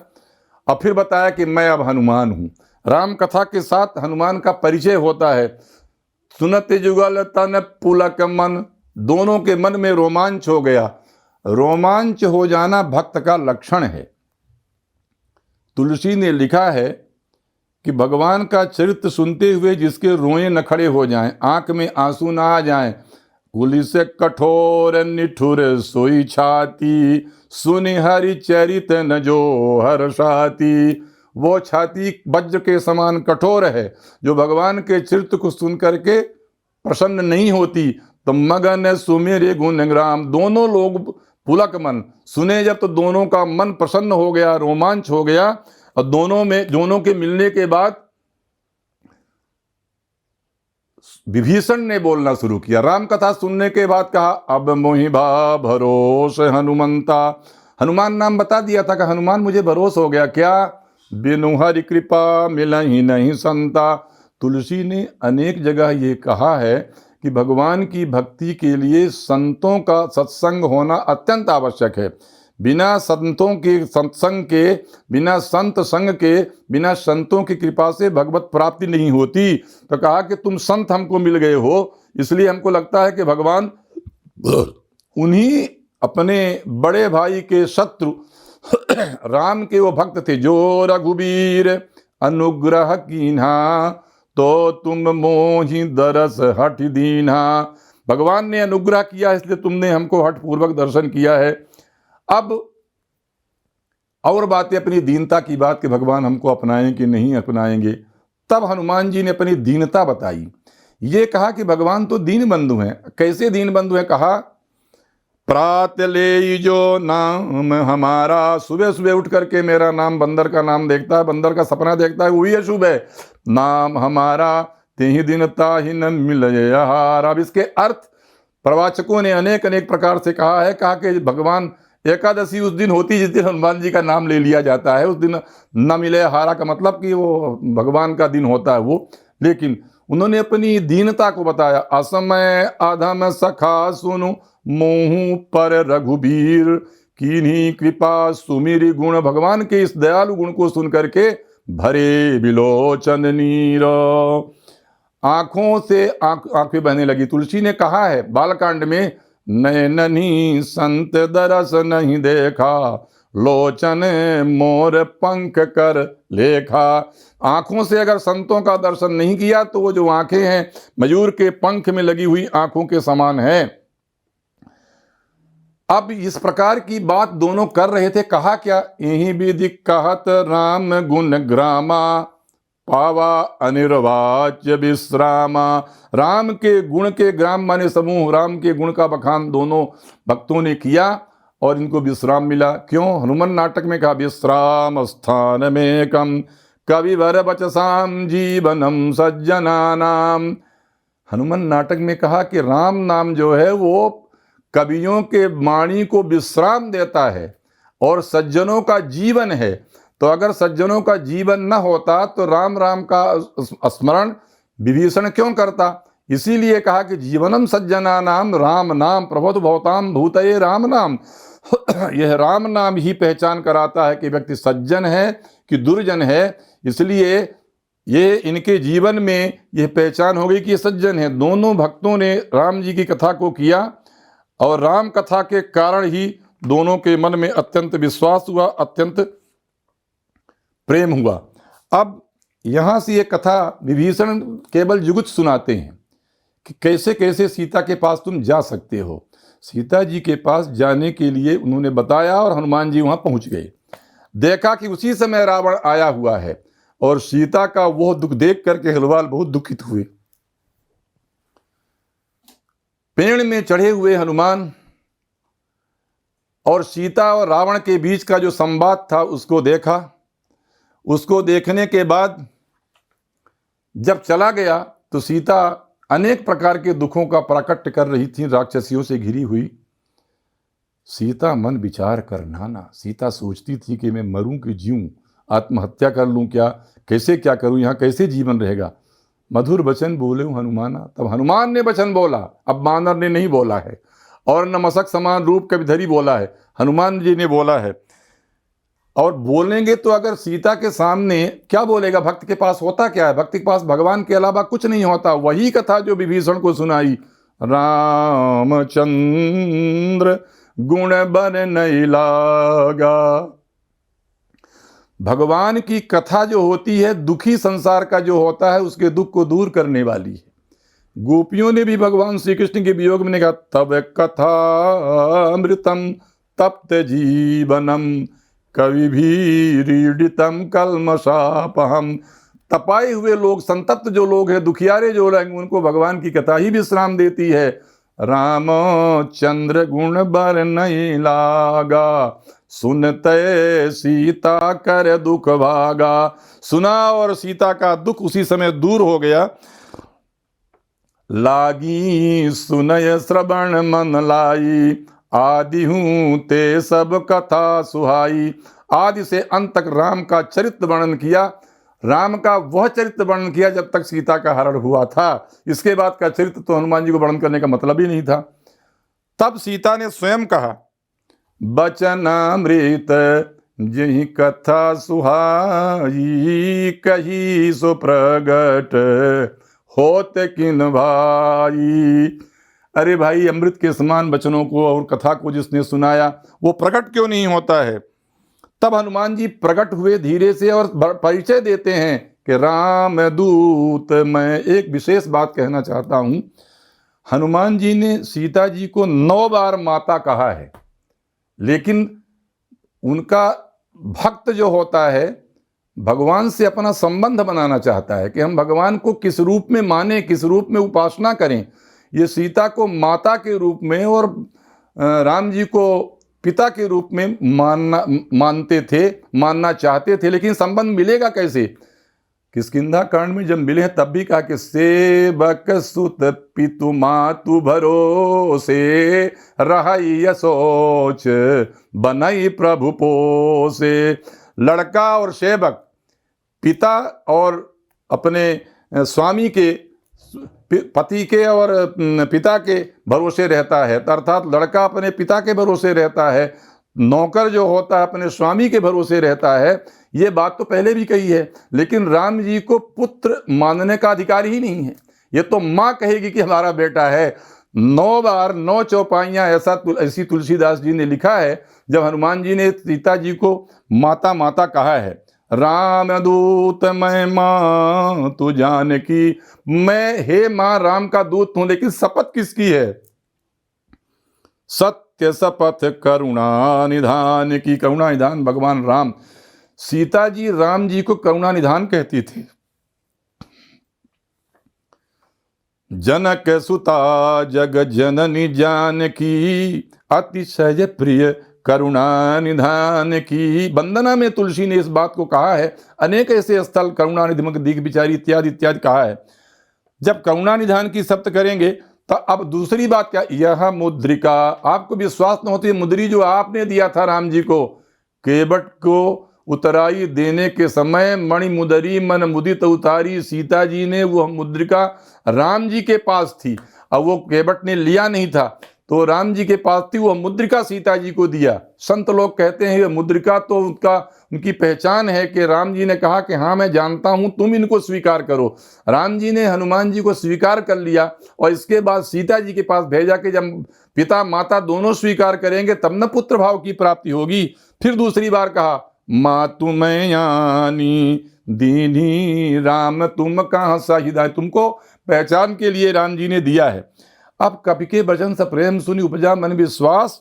और फिर बताया कि मैं अब हनुमान हूं। राम कथा के साथ हनुमान का परिचय होता है। सुनत जुगल तन पुलक मन, दोनों के मन में रोमांच हो गया। रोमांच हो जाना भक्त का लक्षण है। तुलसी ने लिखा है कि भगवान का चरित्र सुनते हुए जिसके रोए न खड़े हो जाएं, आंख में आंसू ना आ जाएं, उली से कठोर निठुर सोई छाती, सुनि हरि चरित न जो हर्षाती। वो छाती वज्र के समान कठोर है जो भगवान के चरित्र को सुन करके प्रसन्न नहीं होती। तो मगन सुमेरे गुणग्राम, दोनों लोग पुलक मन सुने जब तो दोनों का मन प्रसन्न हो गया, रोमांच हो गया। और दोनों के मिलने के बाद विभीषण ने बोलना शुरू किया। राम कथा सुनने के बाद कहा अब मोहि भा भरोस हनुमंता। हनुमान नाम बता दिया था कि हनुमान मुझे भरोस हो गया। क्या, बिनु हरि कृपा मिलहि नहीं संता। तुलसी ने अनेक जगह ये कहा है कि भगवान की भक्ति के लिए संतों का सत्संग होना अत्यंत आवश्यक है। बिना संतों के सत्संग के, बिना संत संग के, बिना संतों की कृपा से भगवत प्राप्ति नहीं होती। तो कहा कि तुम संत हमको मिल गए हो, इसलिए हमको लगता है कि भगवान उन्हीं अपने बड़े भाई के शत्रु राम के वो भक्त थे जो रघुबीर अनुग्रह कीन्हा, तो तुम मोहि दरस हठ दीन्हा। भगवान ने अनुग्रह किया इसलिए तुमने हमको हठ पूर्वक दर्शन किया है। अब और बातें अपनी दीनता की बात कि भगवान हमको अपनाएं कि नहीं अपनाएंगे। तब हनुमान जी ने अपनी दीनता बताई। ये कहा कि भगवान तो दीन बंधु हैं। कैसे दीन बंधु हैं, कहा प्रात ले जो नाम हमारा, सुबह सुबह उठ करके मेरा नाम, बंदर का नाम देखता है, बंदर का सपना देखता है, वही अशुभ है। नाम हमारा तेहि दिन ताहि न मिलय आहार। अब इसके अर्थ प्रवाचकों ने अनेक अनेक प्रकार से कहा है। कहा कि भगवान एकादशी उस दिन होती जिस दिन हनुमान जी का नाम ले लिया जाता है, उस दिन न मिले हारा का मतलब कि वो भगवान का दिन होता है वो। लेकिन उन्होंने अपनी दीनता को बताया। असमय अधम सखा सुनु मोहू पर रघुबीर, कीन्ही कृपा सुमिर गुण। भगवान के इस दयालु गुण को सुन करके भरे बिलोचन नीर, आंखों से आंखें बहने लगी। तुलसी ने कहा है बालकांड में, नयननी संत दरस नहीं देखा, लोचन मोर पंख कर लेखा। आंखों से अगर संतों का दर्शन नहीं किया तो वो जो आंखें हैं मयूर के पंख में लगी हुई आंखों के समान है। अब इस प्रकार की बात दोनों कर रहे थे। कहा क्या, यही विधि कहत राम गुण ग्रामा, पावा अनिर्वाच्य विश्रामा। राम के गुण के ग्राम माने समूह, राम के गुण का बखान दोनों भक्तों ने किया और इनको विश्राम मिला। क्यों? हनुमान नाटक में कहा विश्राम स्थान में कम कविवर बचसाम जीवनम सज्जनानाम। हनुमान नाटक में कहा कि राम नाम जो है वो कवियों के वाणी को विश्राम देता है और सज्जनों का जीवन है। तो अगर सज्जनों का जीवन न होता तो राम राम का स्मरण विभीषण क्यों करता? इसीलिए कहा कि जीवनम सज्जना नाम राम नाम प्रभुत भवताम भूतये राम नाम। यह राम नाम ही पहचान कराता है कि व्यक्ति सज्जन है कि दुर्जन है। इसलिए ये इनके जीवन में यह पहचान हो गई कि ये सज्जन है। दोनों भक्तों ने राम जी की कथा को किया और राम कथा के कारण ही दोनों के मन में अत्यंत विश्वास हुआ, अत्यंत प्रेम हुआ। अब यहां से ये कथा विभीषण केवल जुगुत सुनाते हैं कि कैसे कैसे सीता के पास तुम जा सकते हो। सीता जी के पास जाने के लिए उन्होंने बताया और हनुमान जी वहां पहुंच गए। देखा कि उसी समय रावण आया हुआ है और सीता का वह दुख देख करके हलवाल बहुत दुखित हुए। पेड़ में चढ़े हुए हनुमान और सीता और रावण के बीच का जो संवाद था उसको देखा। उसको देखने के बाद जब चला गया तो सीता अनेक प्रकार के दुखों का प्राकट्य कर रही थी, राक्षसियों से घिरी हुई। सीता मन विचार कर नाना। सीता सोचती थी कि मैं मरूं कि जीऊं, आत्महत्या कर लूं क्या, कैसे क्या करूं, यहाँ कैसे जीवन रहेगा। मधुर वचन बोले हनुमाना। तब हनुमान ने वचन बोला, अब बानर ने नहीं बोला है और न मशक समान रूप कविधरी बोला है, हनुमान जी ने बोला है। और बोलेंगे तो अगर सीता के सामने क्या बोलेगा? भक्त के पास होता क्या है? भक्त के पास भगवान के अलावा कुछ नहीं होता। वही कथा जो विभीषण को सुनाई, रामचंद्र गुण बर नहीं लागा। भगवान की कथा जो होती है दुखी संसार का जो होता है उसके दुख को दूर करने वाली है। गोपियों ने भी भगवान श्री कृष्ण के वियोग में कहा तब कथा अमृतम तप्त जीवनम कवि भी रीडितम कलमशापहम। तपाए हुए लोग, संतप्त जो लोग हैं, दुखियारे जो लोग, उनको भगवान की कथा ही विश्राम देती है। रामचंद्र गुण बर नहीं लागा सुनते सीता कर दुख भागा। सुना और सीता का दुख उसी समय दूर हो गया। लागी सुनय श्रवण मन लाई आदि हूं ते सब कथा सुहाई। आदि से अंत तक राम का चरित्र वर्णन किया। राम का वह चरित्र वर्णन किया जब तक सीता का हरण हुआ था। इसके बाद का चरित्र तो हनुमान जी को वर्णन करने का मतलब ही नहीं था। तब सीता ने स्वयं कहा बचनामृत जही कथा सुहाई कही सो प्रगट होत किन भाई। अरे भाई, अमृत के समान वचनों को और कथा को जिसने सुनाया वो प्रकट क्यों नहीं होता है? तब हनुमान जी प्रकट हुए धीरे से और परिचय देते हैं कि राम दूत। मैं एक विशेष बात कहना चाहता हूं। हनुमान जी ने सीता जी को 9 बार माता कहा है, लेकिन उनका भक्त जो होता है भगवान से अपना संबंध बनाना चाहता है कि हम भगवान को किस रूप में माने, किस रूप में उपासना करें। ये सीता को माता के रूप में और राम जी को पिता के रूप में मानते थे, मानना चाहते थे। लेकिन संबंध मिलेगा कैसे? किष्किंधा कांड में जब मिले हैं तब भी कहा कि सेवक सुत पितु मातु भरोसे रहाई सोच बनाई प्रभु पोसे। लड़का और सेवक पिता और अपने स्वामी के, पति के और पिता के भरोसे रहता है, अर्थात लड़का अपने पिता के भरोसे रहता है, नौकर जो होता है अपने स्वामी के भरोसे रहता है। ये बात तो पहले भी कही है, लेकिन राम जी को पुत्र मानने का अधिकार ही नहीं है। ये तो माँ कहेगी कि हमारा बेटा है। 9 बार 9 चौपाइयाँ ऐसी तुलसीदास जी ने लिखा है जब हनुमान जी ने सीता जी को माता माता कहा है। राम दूत मैं माँ तू जान की। मैं हे माँ राम का दूत हूं, लेकिन शपथ किसकी है? सत्य शपथ करुणा निधान की। करुणा निधान भगवान राम। सीता जी राम जी को करुणा निधान कहती थी। जनक सुता जग जननी जानकी अतिशय प्रिय करुणा निधान की। वंदना में तुलसी ने इस बात को कहा है। अनेक ऐसे स्थल करुणा निधि दीघ बिचारी इत्यादि इत्यादि कहा है। जब करुणा निधान की शब्द करेंगे तो अब दूसरी बात क्या, यह मुद्रिका, आपको विश्वास न होती मुद्री जो आपने दिया था राम जी को, केवट को उतराई देने के समय मणि मुदरी मन मुदित उतारी, सीता जी ने वह मुद्रिका राम जी के पास थी। अब वो केवट ने लिया नहीं था तो राम जी के पास थी, वह मुद्रिका सीता जी को दिया। संत लोग कहते हैं ये मुद्रिका तो उनकी पहचान है कि राम जी ने कहा कि हाँ मैं जानता हूं, तुम इनको स्वीकार करो। राम जी ने हनुमान जी को स्वीकार कर लिया और इसके बाद सीता जी के पास भेजा कि जब पिता माता दोनों स्वीकार करेंगे तब न पुत्र भाव की प्राप्ति होगी। फिर दूसरी बार कहा मातु मैं यानी दीनी राम तुम कहाँ साहिदा, तुमको पहचान के लिए राम जी ने दिया है। अब कपि के वचन से प्रेम सुनी उपजा मन विश्वास,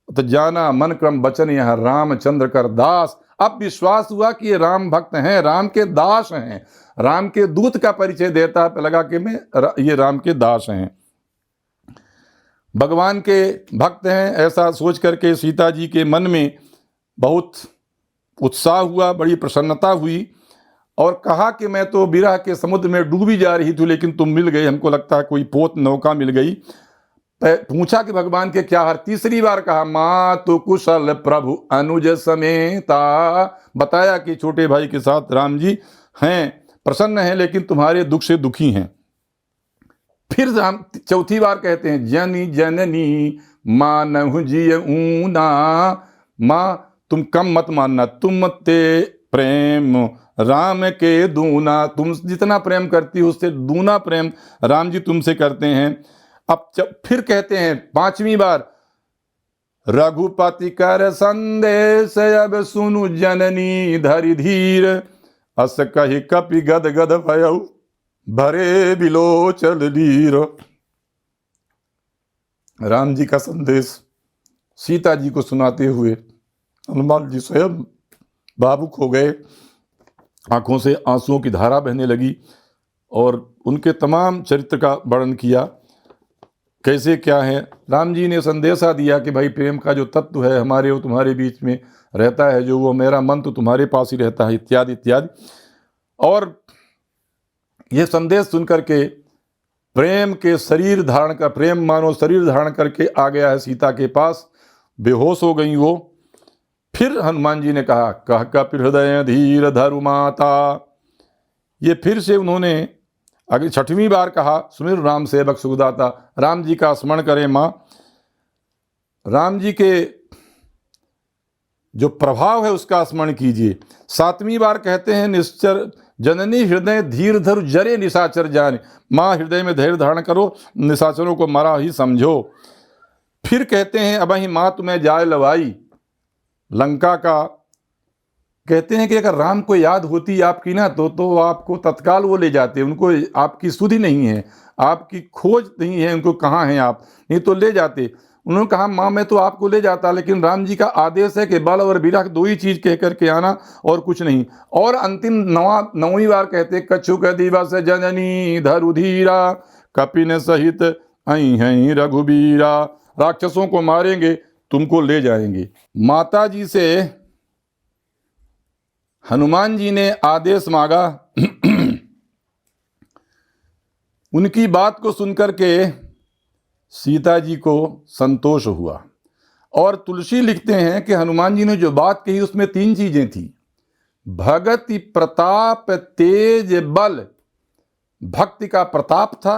तो जाना मन क्रम वचन यह रामचंद्र कर दास। अब विश्वास हुआ कि ये राम भक्त हैं, राम के दास हैं, राम के दूत का परिचय देता है, लगा कि ये राम के दास हैं, भगवान के भक्त हैं। ऐसा सोच करके सीता जी के मन में बहुत उत्साह हुआ, बड़ी प्रसन्नता हुई और कहा कि मैं तो विरह के समुद्र में डूबी जा रही थी लेकिन तुम मिल गए, हमको लगता है कोई पोत नौका मिल गई। पूछा कि भगवान के क्या हर, तीसरी बार कहा माँ तो कुशल प्रभु अनुज समेता, बताया कि छोटे भाई के साथ राम जी हैं, प्रसन्न हैं लेकिन तुम्हारे दुख से दुखी हैं। फिर राम चौथी बार कहते हैं जनी जननी मानहु जिय ऊना, माँ तुम कम मत मानना, तुम ते प्रेम राम के दूना, तुम जितना प्रेम करती हो उससे दूना प्रेम राम जी तुमसे करते हैं। अब फिर कहते हैं पांचवी बार रघुपति कर संदेश अब सुनु जननी धरि धीर, अस कहि कपि गद गद भयउ भरे बिलोचन लीर। राम जी का संदेश सीता जी को सुनाते हुए हनुमान जी स्वयं भावुक हो गए, आंखों से आंसुओं की धारा बहने लगी और उनके तमाम चरित्र का वर्णन किया, कैसे क्या है। राम जी ने संदेशा दिया कि भाई प्रेम का जो तत्व है हमारे और तुम्हारे बीच में रहता है, जो वो मेरा मन तो तुम्हारे पास ही रहता है, इत्यादि इत्यादि। और ये संदेश सुनकर के प्रेम के शरीर धारण कर, प्रेम मानो शरीर धारण करके आ गया है सीता के पास, बेहोश हो गई वो। फिर हनुमान जी ने कहा कह कपि हृदय धीर धरु माता, ये फिर से उन्होंने अगली छठवीं बार कहा सुमिर राम सेवक सुखदाता, राम जी का स्मरण करें माँ, राम जी के जो प्रभाव है उसका स्मरण कीजिए। सातवीं बार कहते हैं निश्चर जननी हृदय धीर धरु जरे निशाचर जाने, माँ हृदय में धैर्य धारण करो, निशाचरों को मरा ही समझो। फिर कहते हैं अब ही माँ तुम्हें जाय लवाई, लंका का कहते हैं कि अगर राम को याद होती आपकी ना तो आपको तत्काल वो ले जाते, उनको आपकी सुधि नहीं है, आपकी खोज नहीं है, उनको कहाँ हैं आप, नहीं तो ले जाते। उन्होंने कहा माँ मैं तो आपको ले जाता, लेकिन राम जी का आदेश है कि बल और विरह दो ही चीज कह करके आना और कुछ नहीं। और अंतिम नौवीं बार कहते कछुक दिवस जननी धरु धीरा, कपिन सहित अई हैं रघुबीरा, राक्षसों को मारेंगे तुमको ले जाएंगे। माता जी से हनुमान जी ने आदेश मांगा। उनकी बात को सुनकर के सीता जी को संतोष हुआ। और तुलसी लिखते हैं कि हनुमान जी ने जो बात कही उसमें तीन चीजें थी, भगति प्रताप तेज बल। भक्ति का प्रताप था,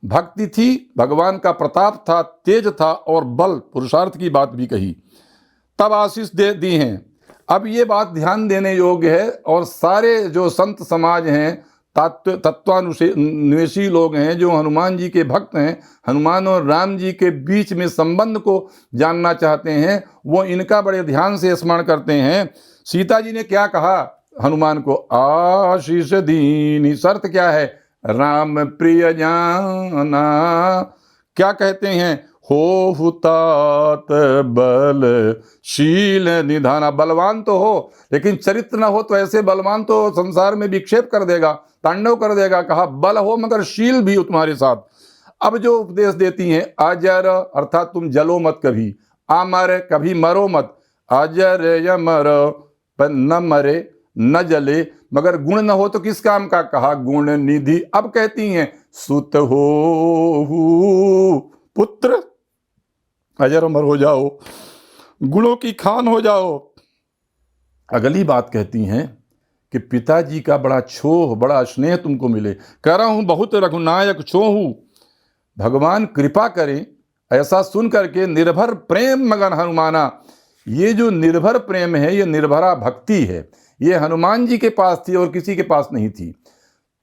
भक्ति थी, भगवान का प्रताप था, तेज था और बल पुरुषार्थ की बात भी कही, तब आशीष दे दी हैं। अब ये बात ध्यान देने योग्य है और सारे जो संत समाज हैं, तत्वानुवेशी लोग हैं, जो हनुमान जी के भक्त हैं, हनुमान और राम जी के बीच में संबंध को जानना चाहते हैं, वो इनका बड़े ध्यान से स्मरण करते हैं। सीता जी ने क्या कहा हनुमान को, आशीष दीनी, शर्त क्या है, राम प्रिय जाना। क्या कहते हैं, हो हुतात बल शील निधाना, बलवान तो हो लेकिन चरित्र ना हो तो ऐसे बलवान तो संसार में विक्षेप कर देगा, तांडव कर देगा। कहा बल हो मगर शील भी हो तुम्हारे साथ। अब जो उपदेश देती हैं, अजर अर्थात तुम जलो मत कभी, अमर कभी मरो मत, अजर अमर पर न मरे न जले, मगर गुण न हो तो किस काम का, कहा गुण निधि। अब कहती हैं सुत हो पुत्र, अजर अमर हो जाओ, गुणों की खान हो जाओ। अगली बात कहती हैं कि पिताजी का बड़ा छोह, बड़ा स्नेह तुमको मिले, कह रहा हूं बहुत रघुनायक छोहू, भगवान कृपा करें। ऐसा सुन करके निर्भर प्रेम मगन हनुमाना, ये जो निर्भर प्रेम है, ये निर्भरा भक्ति है, ये हनुमान जी के पास थी और किसी के पास नहीं थी।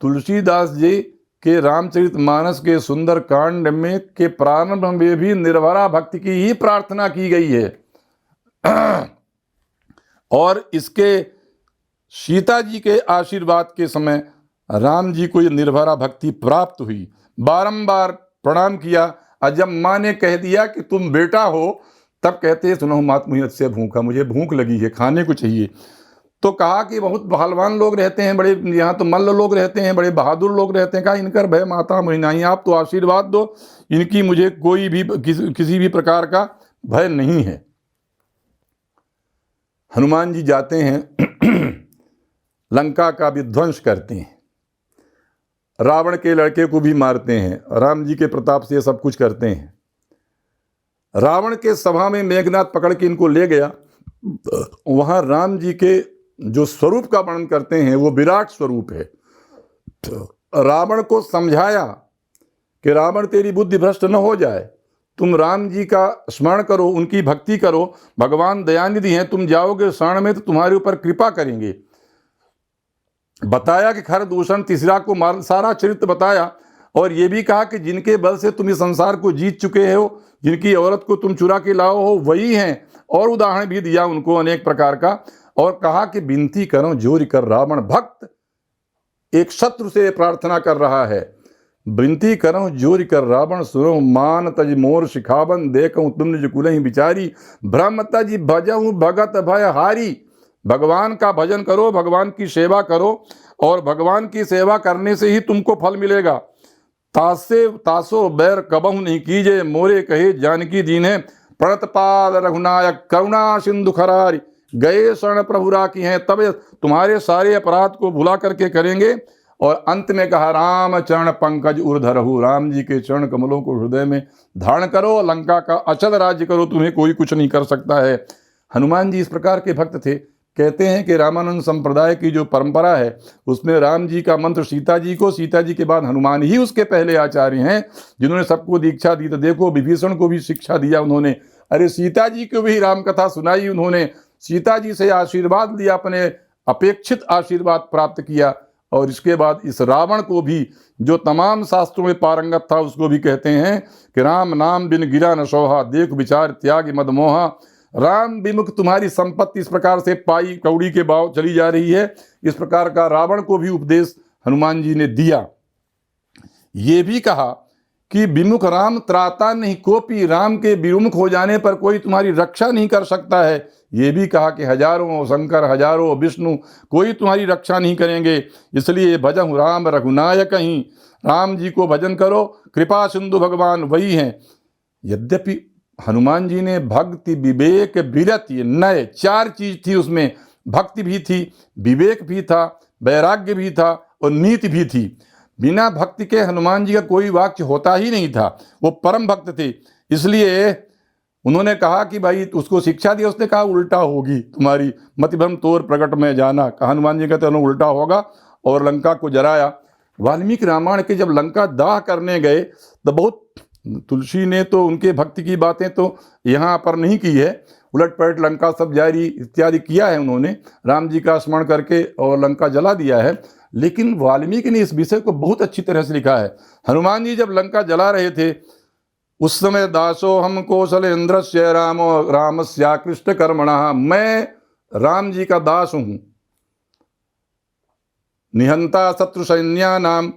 तुलसीदास जी के रामचरितमानस के सुंदर कांड में के प्रारंभ में भी निर्भरा भक्ति की ही प्रार्थना की गई है। और इसके सीता जी के आशीर्वाद के समय राम जी को ये निर्भरा भक्ति प्राप्त हुई। बारंबार प्रणाम किया, और जब माँ ने कह दिया कि तुम बेटा हो, तब कहते सुनो मात मुझे से भूखा, मुझे भूख लगी है, खाने को चाहिए। तो कहा कि बहुत पहलवान लोग रहते हैं, बड़े यहाँ तो मल्ल लोग रहते हैं, बड़े बहादुर लोग रहते हैं। कहा इनकर भय माता मुझे नहीं, आप तो आशीर्वाद दो, इनकी मुझे कोई भी किसी भी प्रकार का भय नहीं है। हनुमान जी जाते हैं, लंका का विध्वंस करते हैं, रावण के लड़के को भी मारते हैं, राम जी के प्रताप से ये सब कुछ करते हैं। रावण के सभा में मेघनाथ पकड़ के इनको ले गया, वहां राम जी के जो स्वरूप का वर्णन करते हैं वो विराट स्वरूप है। रावण को समझाया कि रावण तेरी बुद्धि भ्रष्ट न हो जाए, तुम राम जी का स्मरण करो, उनकी भक्ति करो, भगवान दयानिधि हैं, तुम जाओगे शरण में तो तुम्हारे ऊपर कृपा करेंगे। बताया कि खर दूषण तीसरा को मार, सारा चरित्र बताया, और ये भी कहा कि जिनके बल से तुम इस संसार को जीत चुके हो, जिनकी औरत को तुम चुरा के लाओ हो, वही हैं। और उदाहरण भी दिया उनको अनेक प्रकार का, और कहा कि विनती करो जोर कर रावण भक्त, एक शत्रु से प्रार्थना कर रहा है, विनती करो जोर कर रावण सुनो, मान तज मोर शिखावन, देखूं तुम निज कुलहि विचारी, ब्रह्म तज भजहु भगत भय हारी। भगवान का भजन करो, भगवान की सेवा करो, और भगवान की सेवा करने से ही तुमको फल मिलेगा। तासो बैर कबहु नहीं कीजे, मोरे कहे जानकी दीन, प्रणतपाद रघुनायक करुणा सिंधु खरारी, गए शरण प्रभु राखी हैं, तब तुम्हारे सारे अपराध को भुला करके करेंगे। और अंत में कहा राम चरण पंकज उर्धरहु, राम जी के चरण कमलों को हृदय में धारण करो, लंका का अचल राज्य करो, तुम्हें कोई कुछ नहीं कर सकता है। हनुमान जी इस प्रकार के भक्त थे। कहते हैं कि रामानंद संप्रदाय की जो परंपरा है उसमें राम जी का मंत्र सीता जी को, सीता जी के बाद हनुमान ही उसके पहले आचार्य हैं, जिन्होंने सबको दीक्षा दी। तो देखो विभीषण को भी शिक्षा दिया उन्होंने, अरे सीता जी को भी राम कथा सुनाई उन्होंने, सीता जी से आशीर्वाद लिया, अपने अपेक्षित आशीर्वाद प्राप्त किया। और इसके बाद इस रावण को भी, जो तमाम शास्त्रों में पारंगत था, उसको भी कहते हैं कि राम नाम बिन गिरा न सोहा, देख विचार त्याग मद मोहा। राम विमुख तुम्हारी संपत्ति इस प्रकार से पाई कौड़ी के भाव चली जा रही है। इस प्रकार का रावण को भी उपदेश हनुमान जी ने दिया। ये भी कहा कि विमुख राम त्राता नहीं कोपी, राम के विमुख हो जाने पर कोई तुम्हारी रक्षा नहीं कर सकता है। ये भी कहा कि हजारों शंकर हजारों विष्णु कोई तुम्हारी रक्षा नहीं करेंगे, इसलिए भजहु राम रघुनायक ही, राम जी को भजन करो, कृपा सिंधु भगवान वही हैं। यद्यपि हनुमान जी ने भक्ति विवेक विरति नय 4 चीज थी उसमें, भक्ति भी थी, विवेक भी था, वैराग्य भी था और नीति भी थी। बिना भक्ति के हनुमान जी का कोई वाक्य होता ही नहीं था, वो परम भक्त थे। इसलिए उन्होंने कहा कि भाई उसको शिक्षा दी, उसने कहा उल्टा होगी तुम्हारी, मतिभ्रम तोर प्रकट में जाना, कहा हनुमान जी कहते हैं उल्टा होगा, और लंका को जराया। वाल्मीकि रामायण के जब लंका दाह करने गए तो बहुत, तुलसी ने तो उनके भक्ति की बातें तो यहाँ पर नहीं की है, उलट पलट लंका सब जारी इत्यादि किया है उन्होंने, राम जी का स्मरण करके और लंका जला दिया है। लेकिन वाल्मीकि ने इस विषय को बहुत अच्छी तरह से लिखा है। हनुमान जी जब लंका जला रहे थे उस समय दासो हम कौशलेन्द्रस्य रामो रामस्याकृष्ट कर्मणः, मैं राम जी का दास हूँ। निहंता शत्रु सैन्यानाम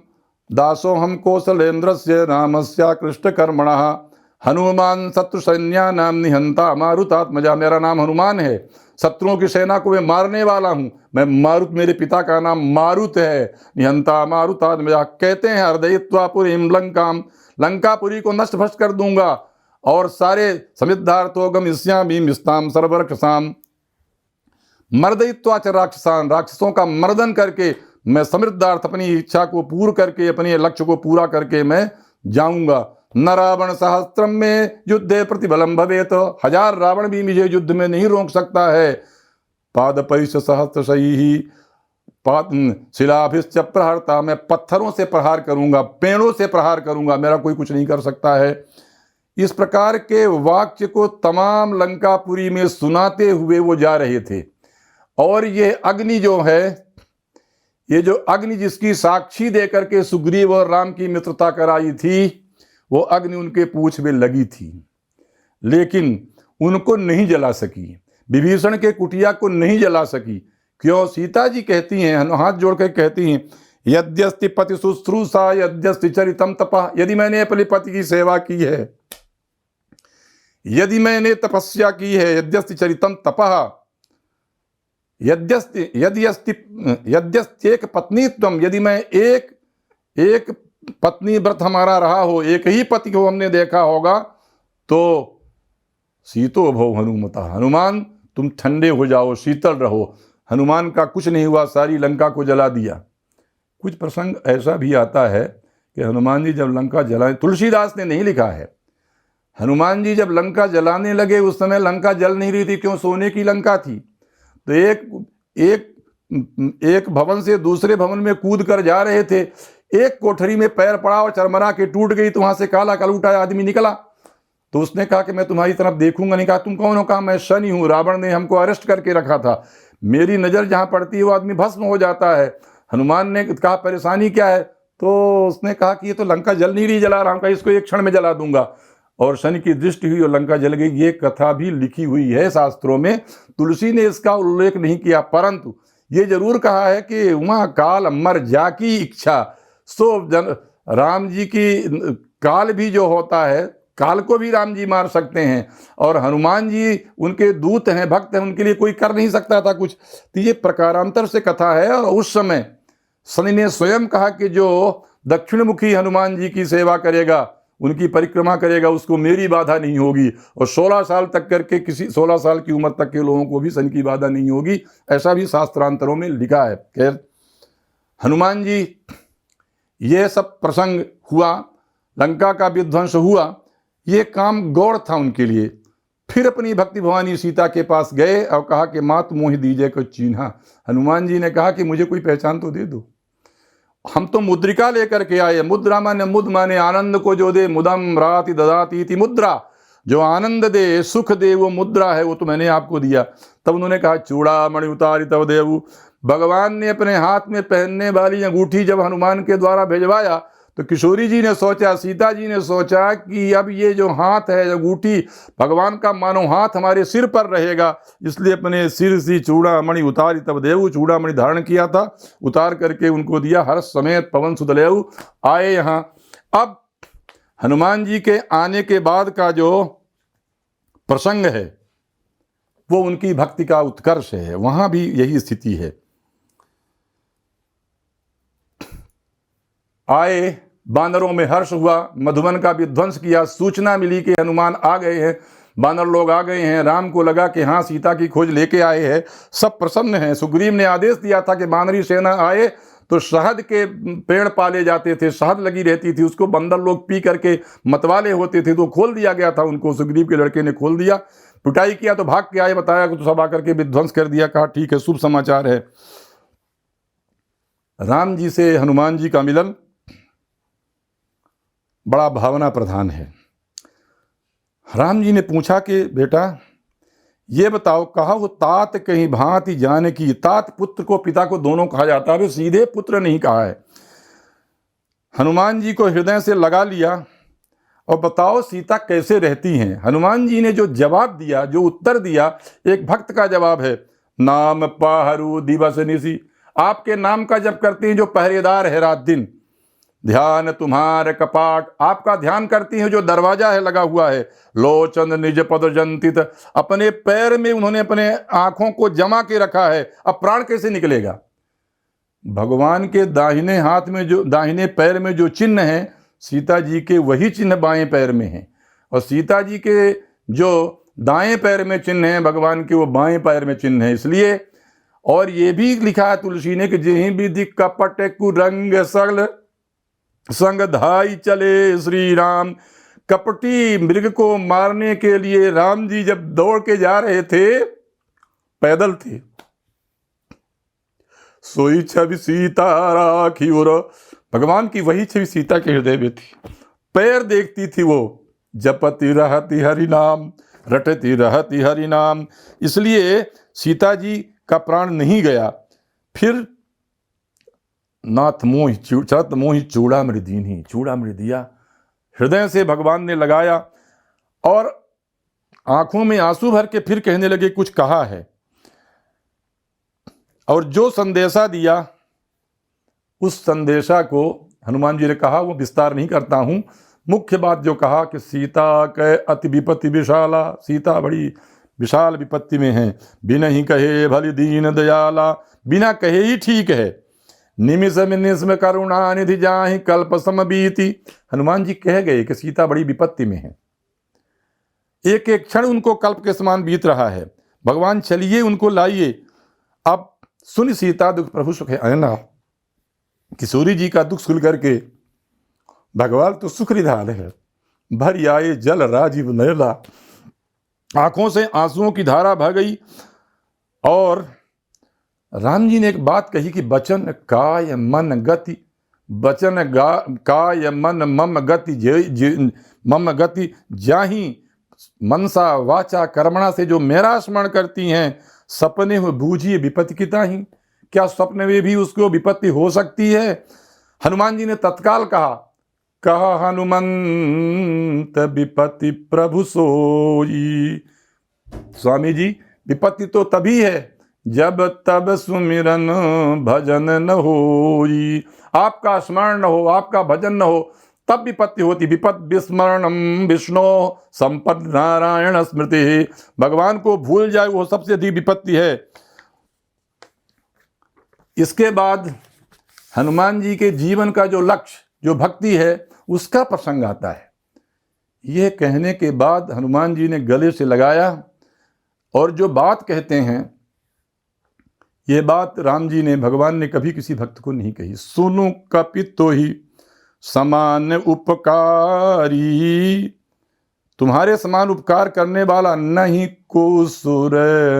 दासो हम कौशलेन्द्रस्य रामस्याकृष्ट कर्मणः, हनुमान शत्रु सैन्यानाम निहंता मारुतात्मजा, मेरा नाम हनुमान है, शत्रुओं की सेना को मैं मारने वाला हूँ, मैं मारुत, मेरे पिता का नाम मारुत है। निहंता मारुतात्मजा, कहते हैं हृदयित्वा पुरीं लंकाम, लंकापुरी को नष्ट भ्रष्ट कर दूंगा और सारे समिद्धार्थो गमिष्यामि मिष्टाम सर्वरक्षसाम मर्दयित्वा च राक्षसान, राक्षसों का मर्दन करके मैं समृद्धार्थ अपनी इच्छा को पूर्ण करके अपने लक्ष्य को पूरा करके मैं जाऊंगा। न रावण सहस्त्रम में युद्धे प्रतिबलम भवेत, 1000 रावण भी मुझे युद्ध में नहीं रोक सकता है। पादपैश्च सहस्रशैः शिलाभिश्च प्रहर्ता, मैं पत्थरों से प्रहार करूंगा, पेड़ों से प्रहार करूंगा, मेरा कोई कुछ नहीं कर सकता है। इस प्रकार के वाक्य को तमाम लंकापुरी में सुनाते हुए वो जा रहे थे। और ये अग्नि जो है, ये जो अग्नि जिसकी साक्षी देकर के सुग्रीव और राम की मित्रता कराई थी, वो अग्नि उनके पूंछ में लगी थी, लेकिन उनको नहीं जला सकी, विभीषण के कुटिया को नहीं जला सकी। क्यों? सीता जी कहती हैं, हाथ जोड़ कर कहती हैं, यद्यस्ति पति शुश्रूषा यद्यस्ति चरितम तपः, यदि मैंने अपने पति की सेवा की है, यदि मैंने तपस्या की है, यद्यस्ति चरितम तपः, यद्यस्ति एक पत्नीत्वम, यदि मैं एक पत्नी व्रत हमारा रहा हो, एक ही पति को हमने देखा होगा, तो शीतो भव हनुमता, हनुमान तुम ठंडे हो जाओ, शीतल रहो। हनुमान का कुछ नहीं हुआ, सारी लंका को जला दिया। कुछ प्रसंग ऐसा भी आता है कि हनुमान जी जब लंका जलाए, तुलसीदास ने नहीं लिखा है, हनुमान जी जब लंका जलाने लगे उस समय लंका जल नहीं रही थी, क्यों? सोने की लंका थी। तो एक भवन से दूसरे भवन में कूद कर जा रहे थे, एक कोठरी में पैर पड़ा और चरमरा के टूट गई, तो वहां से काला कलूटा आदमी निकला। तो उसने कहा कि मैं तुम्हारी तरफ देखूंगा नहीं। कहा तुम कौन हो? कहा मैं शनि हूं, रावण ने हमको अरेस्ट करके रखा था, मेरी नजर जहां पड़ती है वो आदमी भस्म हो जाता है। हनुमान ने कहा परेशानी क्या है? तो उसने कहा कि ये तो लंका जल नहीं रही, जला रहा हूं, इसको एक क्षण में जला दूंगा। और शनि की दृष्टि हुई और लंका जल गई। ये कथा भी लिखी हुई है शास्त्रों में, तुलसी ने इसका उल्लेख नहीं किया, परंतु ये जरूर कहा है कि वहां काल मर जा की इच्छा, सो राम जी की काल भी जो होता है, काल को भी राम जी मार सकते हैं, और हनुमान जी उनके दूत हैं, भक्त हैं, उनके लिए कोई कर नहीं सकता था कुछ। तो ये प्रकारांतर से कथा है। और उस समय शनि ने स्वयं कहा कि जो दक्षिणमुखी हनुमान जी की सेवा करेगा, उनकी परिक्रमा करेगा, उसको मेरी बाधा नहीं होगी। और 16 साल तक करके 16 साल की उम्र तक के लोगों को भी शनि की बाधा नहीं होगी, ऐसा भी शास्त्रांतरों में लिखा है। खैर, हनुमान जी, ये सब प्रसंग हुआ, लंका का विध्वंस हुआ, ये काम गौर था उनके लिए। फिर अपनी भक्ति भवानी सीता के पास गए और कहा कि मात मोहि दीजिए को चिन्हा। हनुमान जी ने कहा कि मुझे कोई पहचान तो दे दो, हम तो मुद्रिका लेकर के आए। मुद्रा माने मुद माने आनंद को जो दे, मुदम राति ददाती थी मुद्रा, जो आनंद दे सुख दे वो मुद्रा है, वो तो मैंने आपको दिया। तब उन्होंने कहा चूड़ामणि उतारी तब देवु। भगवान ने अपने हाथ में पहनने वाली अंगूठी जब हनुमान के द्वारा भेजवाया, तो किशोरी जी ने सोचा, सीता जी ने सोचा कि अब ये जो हाथ है, अंगूठी, भगवान का मानो हाथ हमारे सिर पर रहेगा, इसलिए अपने सिर से चूड़ामणि उतारी तब देवु, चूड़ामणि धारण किया था, उतार करके उनको दिया। हर्ष समेत पवन सुतलेऊ आए यहाँ। अब हनुमान जी के आने के बाद का जो प्रसंग है वो उनकी भक्ति का उत्कर्ष है, वहां भी यही स्थिति है। आए, बानरों में हर्ष हुआ, मधुबन का विध्वंस किया, सूचना मिली कि हनुमान आ गए हैं, बानर लोग आ गए हैं। राम को लगा कि हाँ सीता की खोज लेके आए हैं, सब प्रसन्न हैं। सुग्रीव ने आदेश दिया था कि बानरी सेना आए तो शहद के पेड़ पाले जाते थे, शहद लगी रहती थी, उसको बंदर लोग पी करके मतवाले होते थे, तो खोल दिया गया था उनको। सुग्रीव के लड़के ने खोल दिया, पिटाई किया तो भाग के आए, बताया कि तो सब आकर के विध्वंस कर दिया। कहा ठीक है, शुभ समाचार है। राम जी से हनुमान जी का मिलन बड़ा भावना प्रधान है। राम जी ने पूछा कि बेटा ये बताओ, कहा वो तात कहीं भांति जाने की, तात पुत्र को, पिता को दोनों कहा जाता है, सीधे पुत्र नहीं कहा है। हनुमान जी को हृदय से लगा लिया और बताओ सीता कैसे रहती हैं। हनुमान जी ने जो जवाब दिया, जो उत्तर दिया, एक भक्त का जवाब है, नाम पाहरू दिवस निसी, आपके नाम का जप करती हैं जो पहरेदार है रात दिन, ध्यान तुम्हारे कपाट, आपका ध्यान करती है जो दरवाजा है लगा हुआ है, लोचन निज पद जंतित, अपने पैर में उन्होंने अपने आंखों को जमा के रखा है। अब प्राण कैसे निकलेगा? भगवान के दाहिने हाथ में जो, दाहिने पैर में जो चिन्ह है, सीता जी के वही चिन्ह बाएं पैर में है। और सीता जी के जो दाएं पैर में चिन्ह है भगवान के, वो बाएं पैर में चिन्ह है। इसलिए और ये भी लिखा है तुलसी ने कि जेहि विधि कपट कुरंग सगल संग धाई चले श्री राम। कपटी मृग को मारने के लिए राम जी जब दौड़ के जा रहे थे, पैदल थे, सोई छवि सीता राखी, और भगवान की वही छवि सीता के हृदय में थी। पैर देखती थी वो, जपति रहती हरि नाम, रटती रहती हरि नाम। इसलिए सीता जी का प्राण नहीं गया। फिर नाथ मोहि चरत मोहि चूड़ामणि दीन्हि, चूड़ामणि दिया, हृदय से भगवान ने लगाया और आंखों में आंसू भर के फिर कहने लगे कुछ कहा है। और जो संदेशा दिया उस संदेशा को हनुमान जी ने कहा, वो विस्तार नहीं करता हूं। मुख्य बात जो कहा कि सीता कै अति विपत्ति विशाला, सीता बड़ी विशाल विपत्ति में है। बिना ही कहे भली दीन दयाला, बिना कहे ही ठीक है। निमिष में करुणा निधि जाहि कल्प सम बीती। हनुमान जी कह गए कि सीता बड़ी विपत्ति में है, एक एक क्षण उनको कल्प के समान बीत रहा है। भगवान चलिए उनको लाइए। अब सुन सीता दुख प्रभु सुख है अयना। किशोरी जी का दुख सुन करके भगवान तो सुख निधान है, भर आए जल राजीव नयला। आंखों से आंसुओं की धारा बह गई। और राम जी ने एक बात कही कि बचन काय मन गति, बचन काय मन मम गति, मम गति जाहि मनसा वाचा कर्मणा, से जो मेरा स्मरण करती हैं सपने हो बूझिए विपत्ति की ताहि। क्या स्वप्न में भी उसको विपत्ति हो सकती है? हनुमान जी ने तत्काल कहा हनुमंत विपत्ति प्रभु सोई। स्वामी जी, विपत्ति तो तभी है जब तब सुमिरन भजन न होई। आपका स्मरण न हो, आपका भजन न हो, तब विपत्ति होती। विपद विस्मरणम विष्णु संपद नारायण स्मृति। भगवान को भूल जाए वो सबसे अधिक विपत्ति है। इसके बाद हनुमान जी के जीवन का जो लक्ष्य, जो भक्ति है, उसका प्रसंग आता है। यह कहने के बाद हनुमान जी ने गले से लगाया और जो बात कहते हैं, ये बात राम जी ने, भगवान ने कभी किसी भक्त को नहीं कही। सुनु कपितो ही समान उपकारी, तुम्हारे समान उपकार करने वाला नहीं को सुर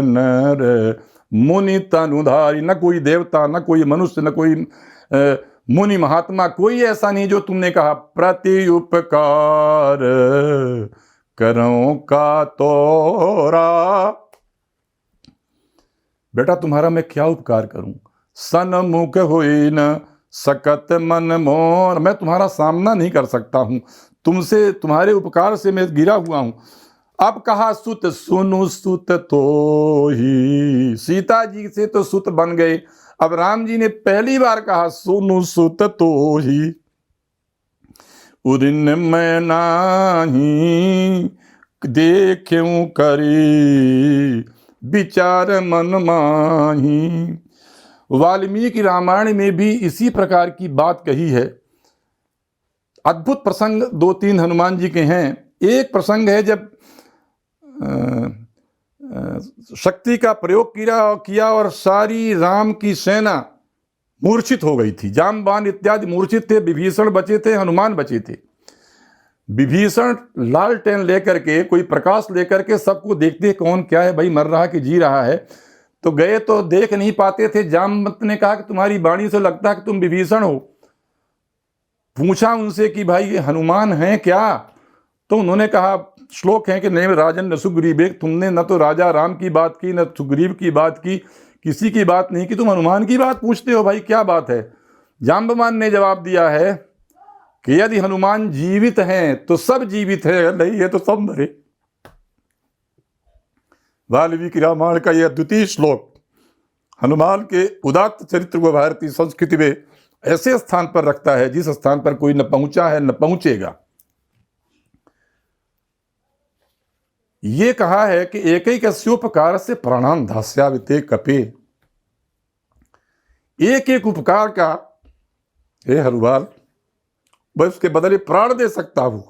नर मुनि तनुधारी। न कोई देवता, न कोई मनुष्य, न कोई मुनि महात्मा, कोई ऐसा नहीं जो तुमने कहा प्रति उपकार करो का तोरा। बेटा तुम्हारा मैं क्या उपकार करूं? सन्मुख होई न सकत मन मोर, मैं तुम्हारा सामना नहीं कर सकता हूं, तुमसे, तुम्हारे उपकार से मैं गिरा हुआ हूं। अब कहा सुत सुनु सुत तो ही, सीता जी से तो सुत बन गए। अब राम जी ने पहली बार कहा सुनु सुत तो ही, उदिन मैं नाही देख्यूं करी विचार मन माही। वाल्मीकि रामायण में भी इसी प्रकार की बात कही है। अद्भुत प्रसंग दो तीन हनुमान जी के हैं। एक प्रसंग है जब शक्ति का प्रयोग किया और सारी राम की सेना मूर्छित हो गई थी। जामवान इत्यादि मूर्छित थे, विभीषण बचे थे, हनुमान बचे थे। विभीषण लालटेन लेकर के, कोई प्रकाश लेकर के सबको देखते कौन क्या है भाई, मर रहा कि जी रहा है, तो गए तो देख नहीं पाते थे। जामवंत ने कहा कि तुम्हारी वाणी से लगता है कि तुम विभीषण हो। पूछा उनसे कि भाई ये हनुमान हैं क्या? तो उन्होंने कहा, श्लोक है कि नहीं राजन न सुग्रीव, तुमने न तो राजा राम की बात की, न सुग्रीव की बात की, किसी की बात नहीं की, तुम हनुमान की बात पूछते हो, भाई क्या बात है? जाम्बवान ने जवाब दिया है कि यदि हनुमान जीवित हैं तो सब जीवित है, नहीं है तो सब मरे। वाल्मीकि रामायण का यह द्वितीय श्लोक हनुमान के उदात्त चरित्र को भारतीय संस्कृति में ऐसे स्थान पर रखता है जिस स्थान पर कोई न पहुंचा है न पहुंचेगा। ये कहा है कि एकैकस्योपकार से प्राणान् धास्याविते कपे, एक एक उपकार का हे हनुमान मैं उसके बदले प्राण दे सकता हूं।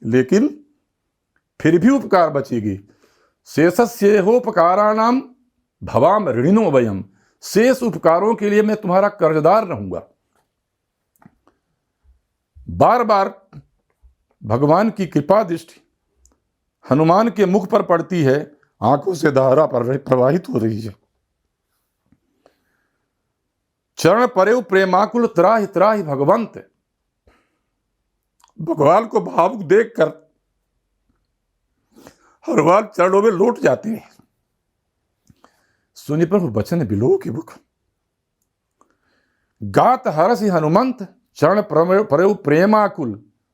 लेकिन फिर भी उपकार बचेगी। शेषस्येहोपकाराणाम भवाम ऋणिनो वयम, शेष उपकारों के लिए मैं तुम्हारा कर्जदार रहूंगा। बार बार भगवान की कृपा दृष्टि हनुमान के मुख पर पड़ती है, आंखों से धारा प्रवाहित हो रही है। चरण परेव प्रेमाकुल त्राहि त्राहि भगवंत, भगवान को भावुक देखकर हर बार चरणों में लौट जाते हैं। सुनि प्रभु बचन बिलो की बुक, गात हरसि हनुमंत, चरण परेव प्रेमाकुल,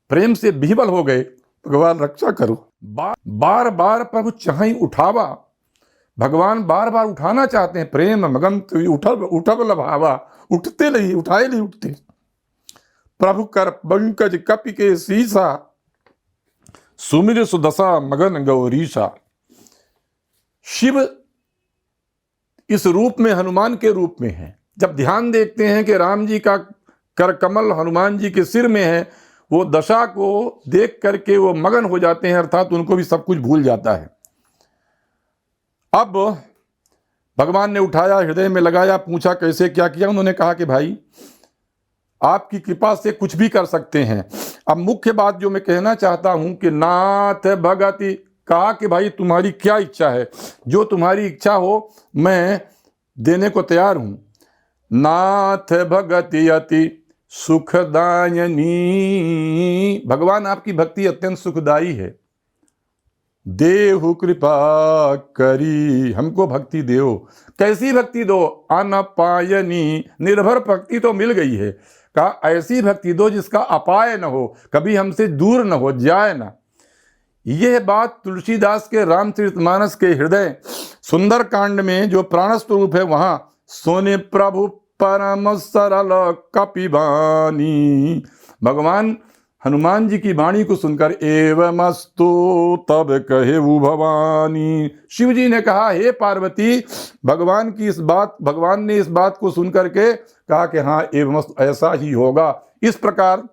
प्रेम से विह्वल हो गए, भगवान रक्षा करो। बार बार प्रभु चाहि उठावा, भगवान बार बार उठाना चाहते हैं। प्रेम मगन उठब लभावा, उठते नहीं, उठाए नहीं उठते। प्रभु कर पंकज कपि के सीसा, सुमिर सुदशा मगन गौरीशा। शिव इस रूप में हनुमान के रूप में है। जब ध्यान देखते हैं कि राम जी का कर कमल हनुमान जी के सिर में है, वो दशा को देख करके वो मगन हो जाते हैं, अर्थात उनको भी सब कुछ भूल जाता है। अब भगवान ने उठाया, हृदय में लगाया, पूछा कैसे क्या किया। उन्होंने कहा कि भाई आपकी कृपा से कुछ भी कर सकते हैं। अब मुख्य बात जो मैं कहना चाहता हूं कि नाथ भगति, कहा कि भाई तुम्हारी क्या इच्छा है, जो तुम्हारी इच्छा हो मैं देने को तैयार हूं। नाथ भगति अति सुखदायनी, भगवान आपकी भक्ति अत्यंत सुखदायी है। देहु कृपा करी, हमको भक्ति दो। कैसी भक्ति दो? अनपायनी, निर्भर भक्ति तो मिल गई है। कहा ऐसी भक्ति दो जिसका अपाय न हो, कभी हमसे दूर न हो जाए ना। यह बात तुलसीदास के रामचरितमानस के हृदय सुंदर कांड में जो प्राण स्वरूप है, वहां सोने प्रभु परम सरल कपिबानी, भगवान हनुमान जी की वाणी को सुनकर एवमस्तु तब कहे वो भवानी, शिव जी ने कहा हे पार्वती, भगवान ने इस बात को सुनकर के कहा कि हाँ एवमस्तु, ऐसा ही होगा। इस प्रकार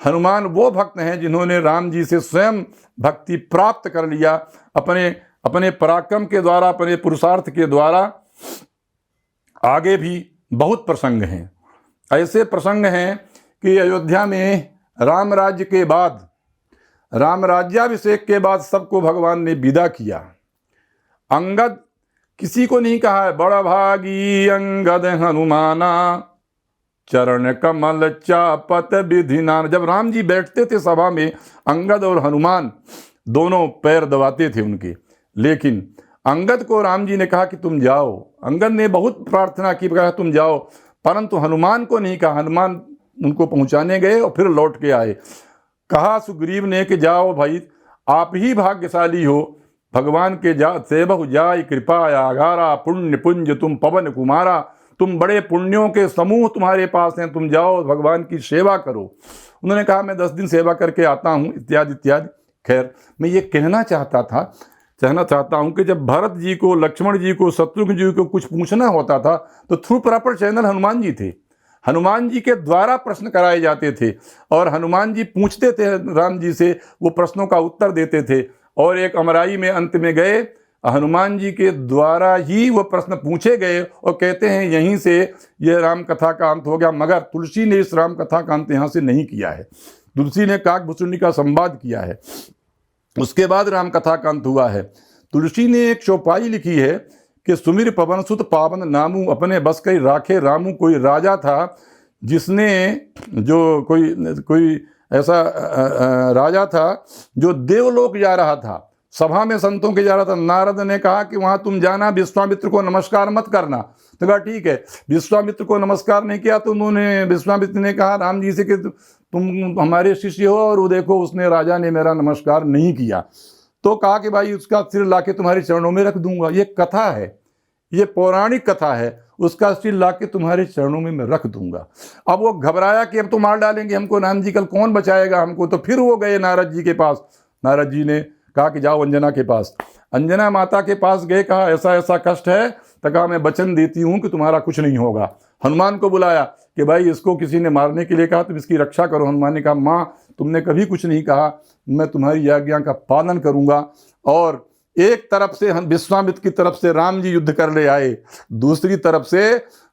हनुमान वो भक्त हैं जिन्होंने राम जी से स्वयं भक्ति प्राप्त कर लिया, अपने पराक्रम के द्वारा, अपने पुरुषार्थ के द्वारा। आगे भी बहुत प्रसंग हैं, ऐसे प्रसंग हैं कि अयोध्या में राम राज्य के बाद, राम राज्याभिषेक के बाद सबको भगवान ने विदा किया। अंगद, किसी को नहीं कहा है बड़ा भागी अंगद हनुमाना, चरण कमल चापत विधिना। जब राम जी बैठते थे सभा में, अंगद और हनुमान दोनों पैर दबाते थे उनके, लेकिन अंगद को राम जी ने कहा कि तुम जाओ। अंगद ने बहुत प्रार्थना की, कहा तुम जाओ, परंतु हनुमान को नहीं कहा। हनुमान उनको पहुंचाने गए और फिर लौट के आए। कहा सुग्रीव ने कि जाओ भाई, आप ही भाग्यशाली हो, भगवान के सेवक जाय कृपा आगारा, पुण्य पुंज तुम पवन कुमारा, तुम बड़े पुण्यों के समूह तुम्हारे पास हैं, तुम जाओ भगवान की सेवा करो। उन्होंने कहा मैं 10 दिन सेवा करके आता हूँ, इत्यादि इत्यादि। खैर, मैं ये कहना चाहता हूँ कि जब भरत जी को, लक्ष्मण जी को, शत्रुघ्न जी को कुछ पूछना होता था तो through proper channel Hanuman ji थे। हनुमान जी के द्वारा प्रश्न कराए जाते थे और हनुमान जी पूछते थे राम जी से, वो प्रश्नों का उत्तर देते थे। और एक अमराई में अंत में गए, हनुमान जी के द्वारा ही वो प्रश्न पूछे गए और कहते हैं यहीं से यह राम कथा का अंत हो गया। मगर तुलसी ने इस राम कथा का अंत यहाँ से नहीं किया है। तुलसी ने काकभुसुंडी का संवाद किया है, उसके बाद राम कथा का अंत हुआ है। तुलसी ने एक चौपाई लिखी है कि सुमिर पवन सुत पावन नामू, अपने बस कई राखे रामू। कोई राजा था जिसने, जो कोई ऐसा राजा था जो देवलोक जा रहा था, सभा में संतों के जा रहा था। नारद ने कहा कि वहां तुम जाना, विश्वामित्र को नमस्कार मत करना। तो कहा ठीक है। विश्वामित्र को नमस्कार नहीं किया तो उन्होंने, विश्वामित्र ने कहा राम जी से कि तुम हमारे शिष्य हो, और वो देखो उसने, राजा ने मेरा नमस्कार नहीं किया। तो कहा कि भाई उसका सिर लाके तुम्हारे चरणों में रख दूंगा। ये कथा है, ये पौराणिक कथा है, उसका सिर लाके तुम्हारे चरणों में मैं रख दूंगा। अब वो घबराया कि अब तो मार डालेंगे हमको राम जी, कल कौन बचाएगा हमको। तो फिर वो गए नारद जी के पास। नारद जी ने कहा कि जाओ अंजना के पास। अंजना माता के पास गए, कहा ऐसा ऐसा कष्ट है। तो कहा मैं वचन देती हूँ कि तुम्हारा कुछ नहीं होगा। हनुमान को बुलाया कि भाई इसको किसी ने मारने के लिए कहा, तुम इसकी रक्षा करो। हनुमान ने कहा माँ तुमने कभी कुछ नहीं कहा, मैं तुम्हारी आज्ञा का पालन करूंगा। और एक तरफ से विश्वामित्र की तरफ से राम जी युद्ध कर ले आए, दूसरी तरफ से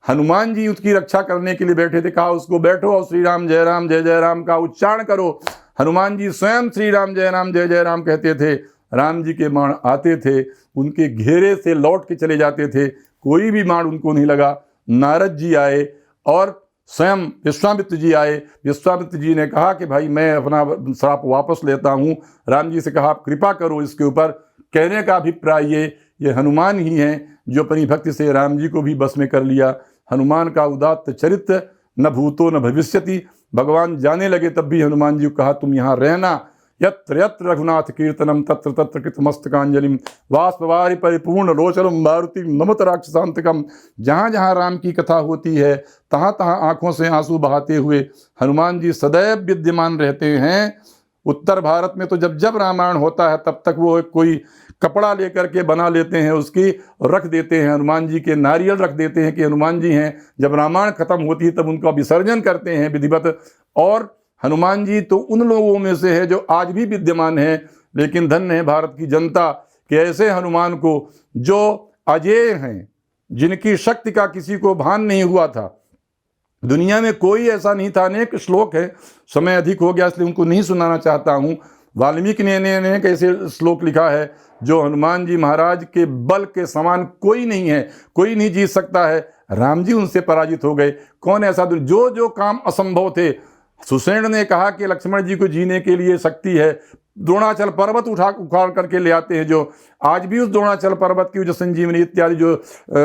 हनुमान जी उसकी रक्षा करने के लिए बैठे थे। कहा उसको बैठो और श्री राम जय जय राम का उच्चारण करो। हनुमान जी स्वयं श्री राम जय जय राम कहते थे। राम जी के बाण आते थे, उनके घेरे से लौट के चले जाते थे, कोई भी बाण उनको नहीं लगा। नारद जी आए और स्वयं विश्वामित्र जी आए। विश्वामित्र जी ने कहा कि भाई मैं अपना श्राप वापस लेता हूँ। राम जी से कहा आप कृपा करो इसके ऊपर। कहने का अभिप्राय ये हनुमान ही हैं जो अपनी भक्ति से राम जी को भी बस में कर लिया। हनुमान का उदात्त चरित्र, न भूतो न भविष्यति। भगवान जाने लगे तब भी हनुमान जी को कहा तुम यहाँ रहना। यत्र यत्र रघुनाथ कीर्तनम तत्र तत्र कृतमस्तकांजलिम वाष्पवारि परिपूर्ण लोचनम मारुति नमत राक्षसांतकम। जहाँ जहाँ राम की कथा होती है तहाँ तहाँ आंखों से आंसू बहाते हुए हनुमान जी सदैव विद्यमान रहते हैं। उत्तर भारत में तो जब जब रामायण होता है तब तक वो कोई कपड़ा लेकर के बना लेते हैं, उसकी रख देते हैं, हनुमान जी के नारियल रख देते हैं कि हनुमान जी हैं। जब रामायण खत्म होती है तब उनका विसर्जन करते हैं विधिवत। और हनुमान जी तो उन लोगों में से है जो आज भी विद्यमान है। लेकिन धन्य है भारत की जनता कि ऐसे हनुमान को जो अजेय हैं, जिनकी शक्ति का किसी को भान नहीं हुआ था, दुनिया में कोई ऐसा नहीं था। अनेक श्लोक है, समय अधिक हो गया इसलिए उनको नहीं सुनाना चाहता हूँ। वाल्मीकि ने कैसे श्लोक लिखा है जो हनुमान जी महाराज के बल के समान कोई नहीं है, कोई नहीं जीत सकता है। राम जी उनसे पराजित हो गए। कौन ऐसा जो जो काम असंभव थे, सुषेण ने कहा कि लक्ष्मण जी को जीने के लिए शक्ति है, द्रोणाचल पर्वत उखाड़ करके ले आते हैं। जो आज भी उस द्रोणाचल पर्वत की जो संजीवनी इत्यादि जो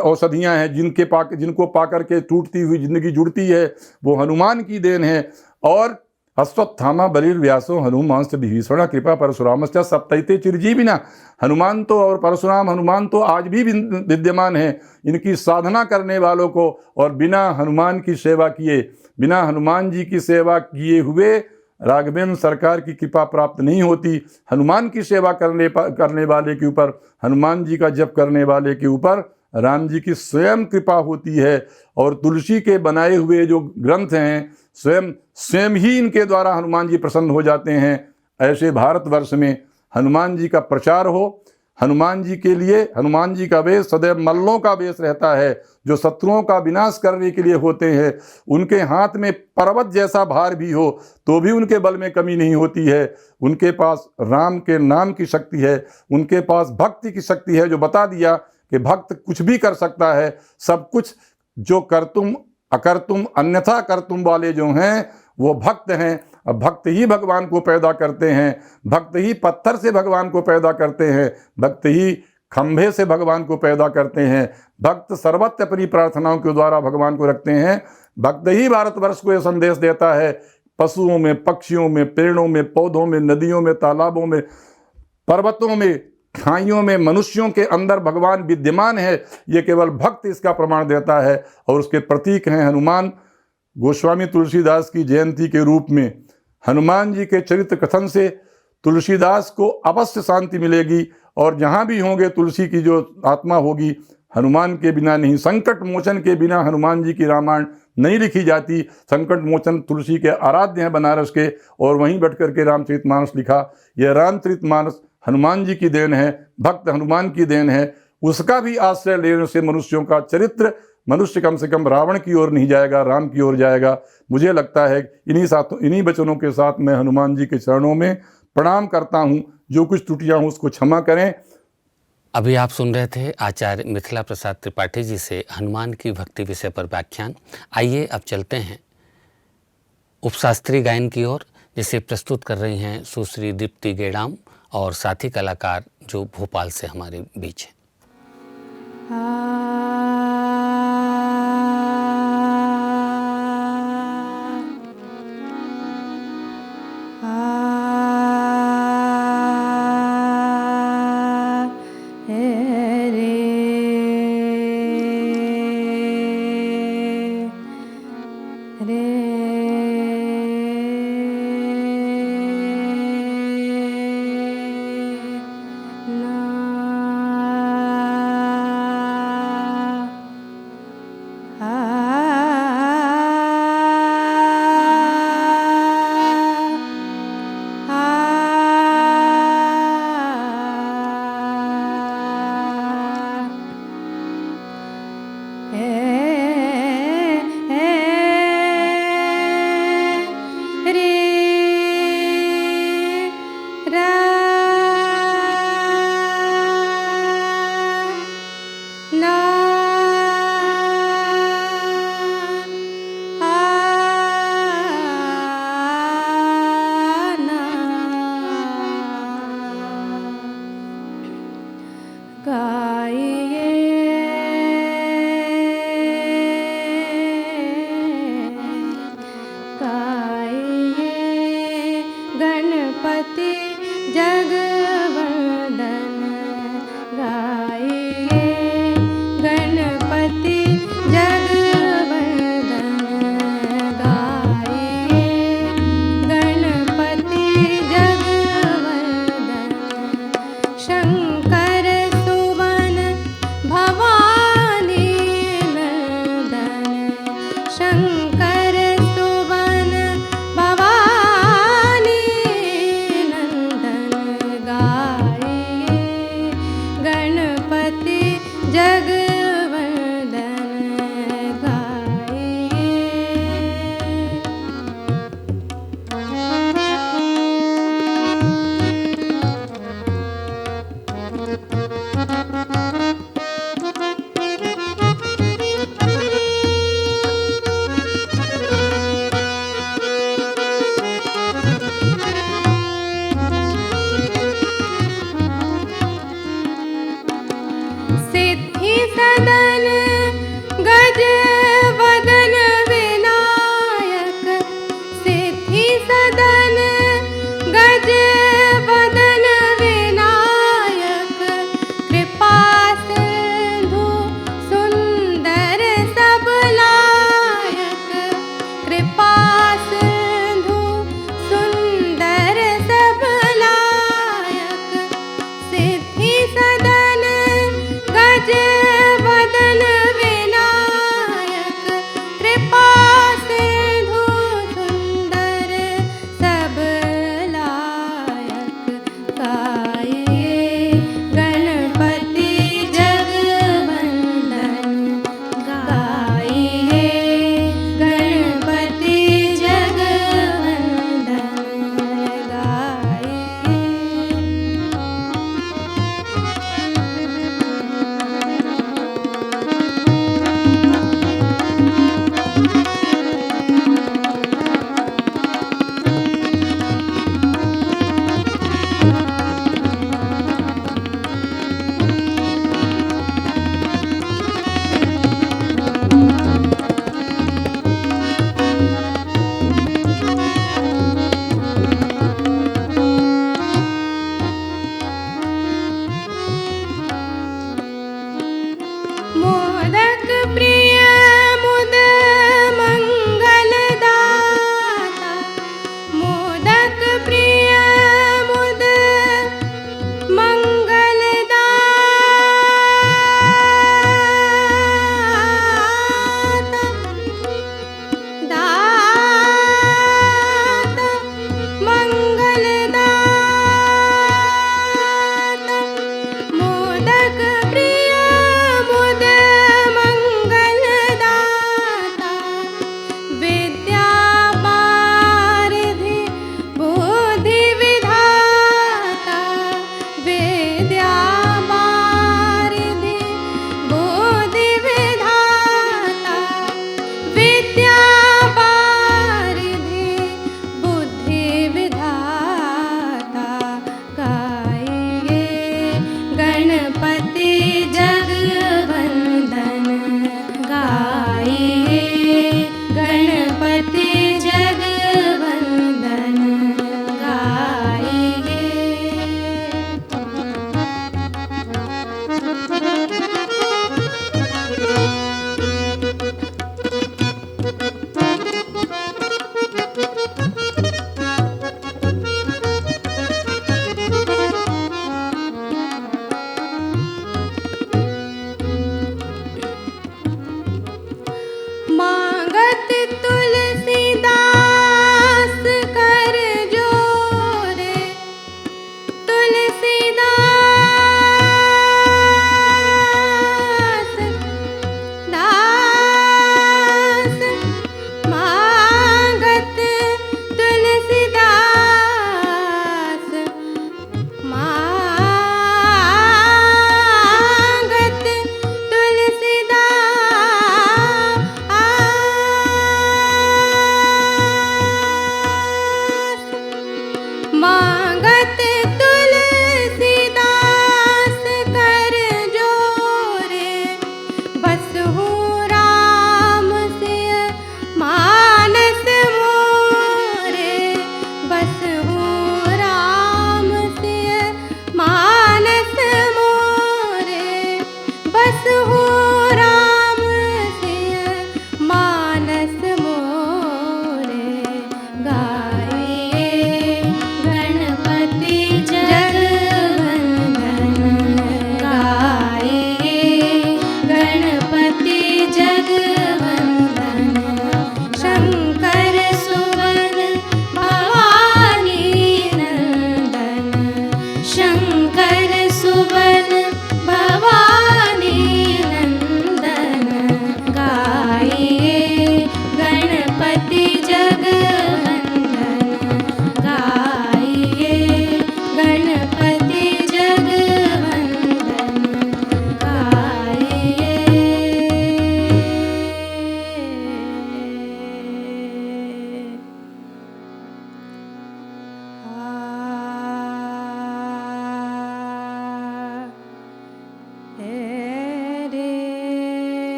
औषधियां हैं जिनको पा करके टूटती हुई जिंदगी जुड़ती है, वो हनुमान की देन है। और अश्वत्थामा बलिर्व्यासो हनुमांश्च विभीषण कृपा परशुरामश्च सप्तैते चिरजीविना। हनुमान तो और परशुराम हनुमान तो आज भी विद्यमान हैं। इनकी साधना करने वालों को और बिना हनुमान की सेवा किए, बिना हनुमान जी की सेवा किए हुए राघवेंद्र सरकार की कृपा प्राप्त नहीं होती। हनुमान की सेवा करने वाले के ऊपर, हनुमान जी का जप करने वाले के ऊपर राम जी की स्वयं कृपा होती है। और तुलसी के बनाए हुए जो ग्रंथ हैं स्वयं ही इनके द्वारा हनुमान जी प्रसन्न हो जाते हैं। ऐसे भारतवर्ष में हनुमान जी का प्रचार हो। हनुमान जी के लिए हनुमान जी का वेश सदैव मल्लों का वेश रहता है, जो शत्रुओं का विनाश करने के लिए होते हैं। उनके हाथ में पर्वत जैसा भार भी हो तो भी उनके बल में कमी नहीं होती है। उनके पास राम के नाम की शक्ति है, उनके पास भक्ति की शक्ति है, जो बता दिया कि भक्त कुछ भी कर सकता है। सब कुछ जो करतुम अकर्तुम अन्यथा करतुम वाले जो हैं वो भक्त हैं। अब भक्त ही भगवान को पैदा करते हैं, भक्त ही पत्थर से भगवान को पैदा करते हैं, भक्त ही खंभे से भगवान को पैदा करते हैं। भक्त सर्वत्र अपनी प्रार्थनाओं के द्वारा भगवान को रखते हैं। भक्त ही भारतवर्ष को यह संदेश देता है, पशुओं में, पक्षियों में, पेड़ों में, पौधों में, नदियों में, तालाबों में, पर्वतों में, खाइयों में, मनुष्यों के अंदर भगवान विद्यमान है। ये केवल भक्त इसका प्रमाण देता है। और उसके प्रतीक हैं हनुमान। गोस्वामी तुलसीदास की जयंती के रूप में हनुमान जी के चरित्र कथन से तुलसीदास को अवश्य शांति मिलेगी। और जहाँ भी होंगे तुलसी की जो आत्मा होगी, हनुमान के बिना नहीं, संकट मोचन के बिना हनुमान जी की रामायण नहीं लिखी जाती। संकट मोचन तुलसी के आराध्य हैं बनारस के, और वहीं बैठ करके रामचरितमानस लिखा। यह रामचरितमानस हनुमान जी की देन है, भक्त हनुमान की देन है। उसका भी आश्रय लेने से मनुष्यों का चरित्र, मनुष्य कम से कम रावण की ओर नहीं जाएगा, राम की ओर जाएगा। मुझे लगता है इन्हीं वचनों के साथ मैं हनुमान जी के चरणों में प्रणाम करता हूँ। जो कुछ त्रुटियाँ हों उसको क्षमा करें। अभी आप सुन रहे थे आचार्य मिथिला प्रसाद त्रिपाठी जी से हनुमान की भक्ति विषय पर व्याख्यान। आइए अब चलते हैं उपशास्त्रीय गायन की ओर, जिसे प्रस्तुत कर रही हैं सुश्री दीप्ति गेड़ाम और साथी कलाकार जो भोपाल से हमारे बीच हैं।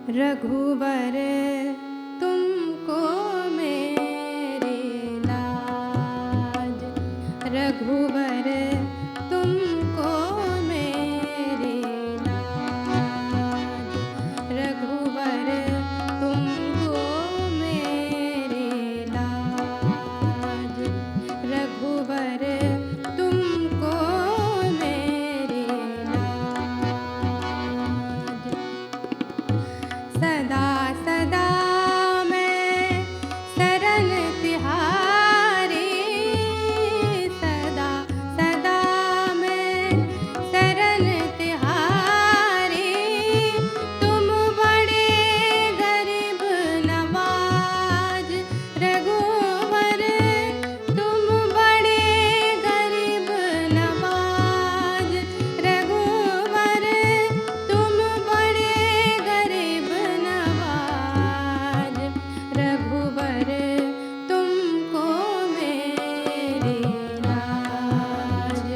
रघुवर तुमको मेरी लाज, रघुवर तुमको मेरी लाज, रघुवर तुमको मेरी लाज, रघुवर तुमको मेरी लाज। सदा सदा मैं शरण तिहारी, सदा सदा मैं शरण तिहारी, तुम बड़े गरीब नवाज, रघुवर तुम बड़े गरीब नवाज, रघुवर तुम बड़े गरीब नवाज, रघुवर तुमको मेरी लाज,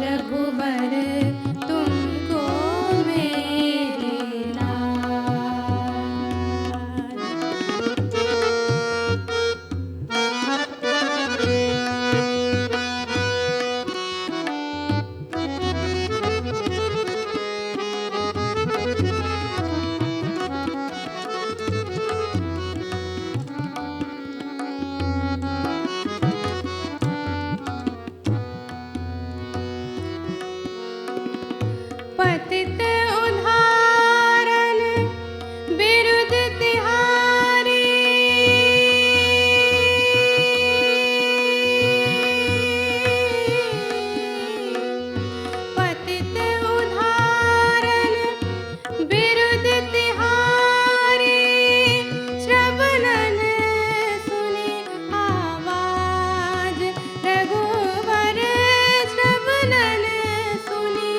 रघुवर तुमको मेरी पतित उदाहरण बिरुद तिहारी, पतित उदाहरण बिरुद तिहारी, श्रवणन सुनी आवाज, रघुवर श्रवणन सुनी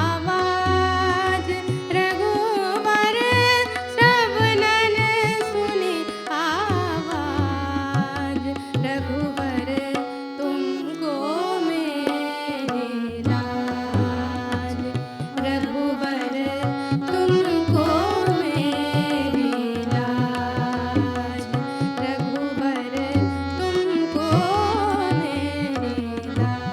आवाज, रघुवर श्रवणन सुनी आवाज, रघुवर तुमको मेरी लाज, रघुवर तुमको मेरी लाज, रघुवर तुमको मेरी लाज।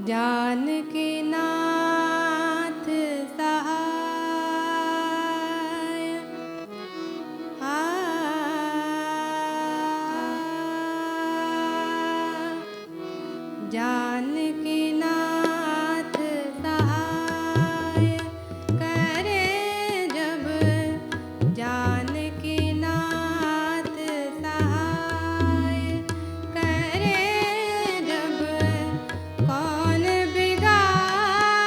जानकी नाथ सहाय। जानकी नाथ सहाय करे जब, जानकी नाथ सहाय करे जब, कौन बिगाड़े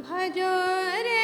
भजो रे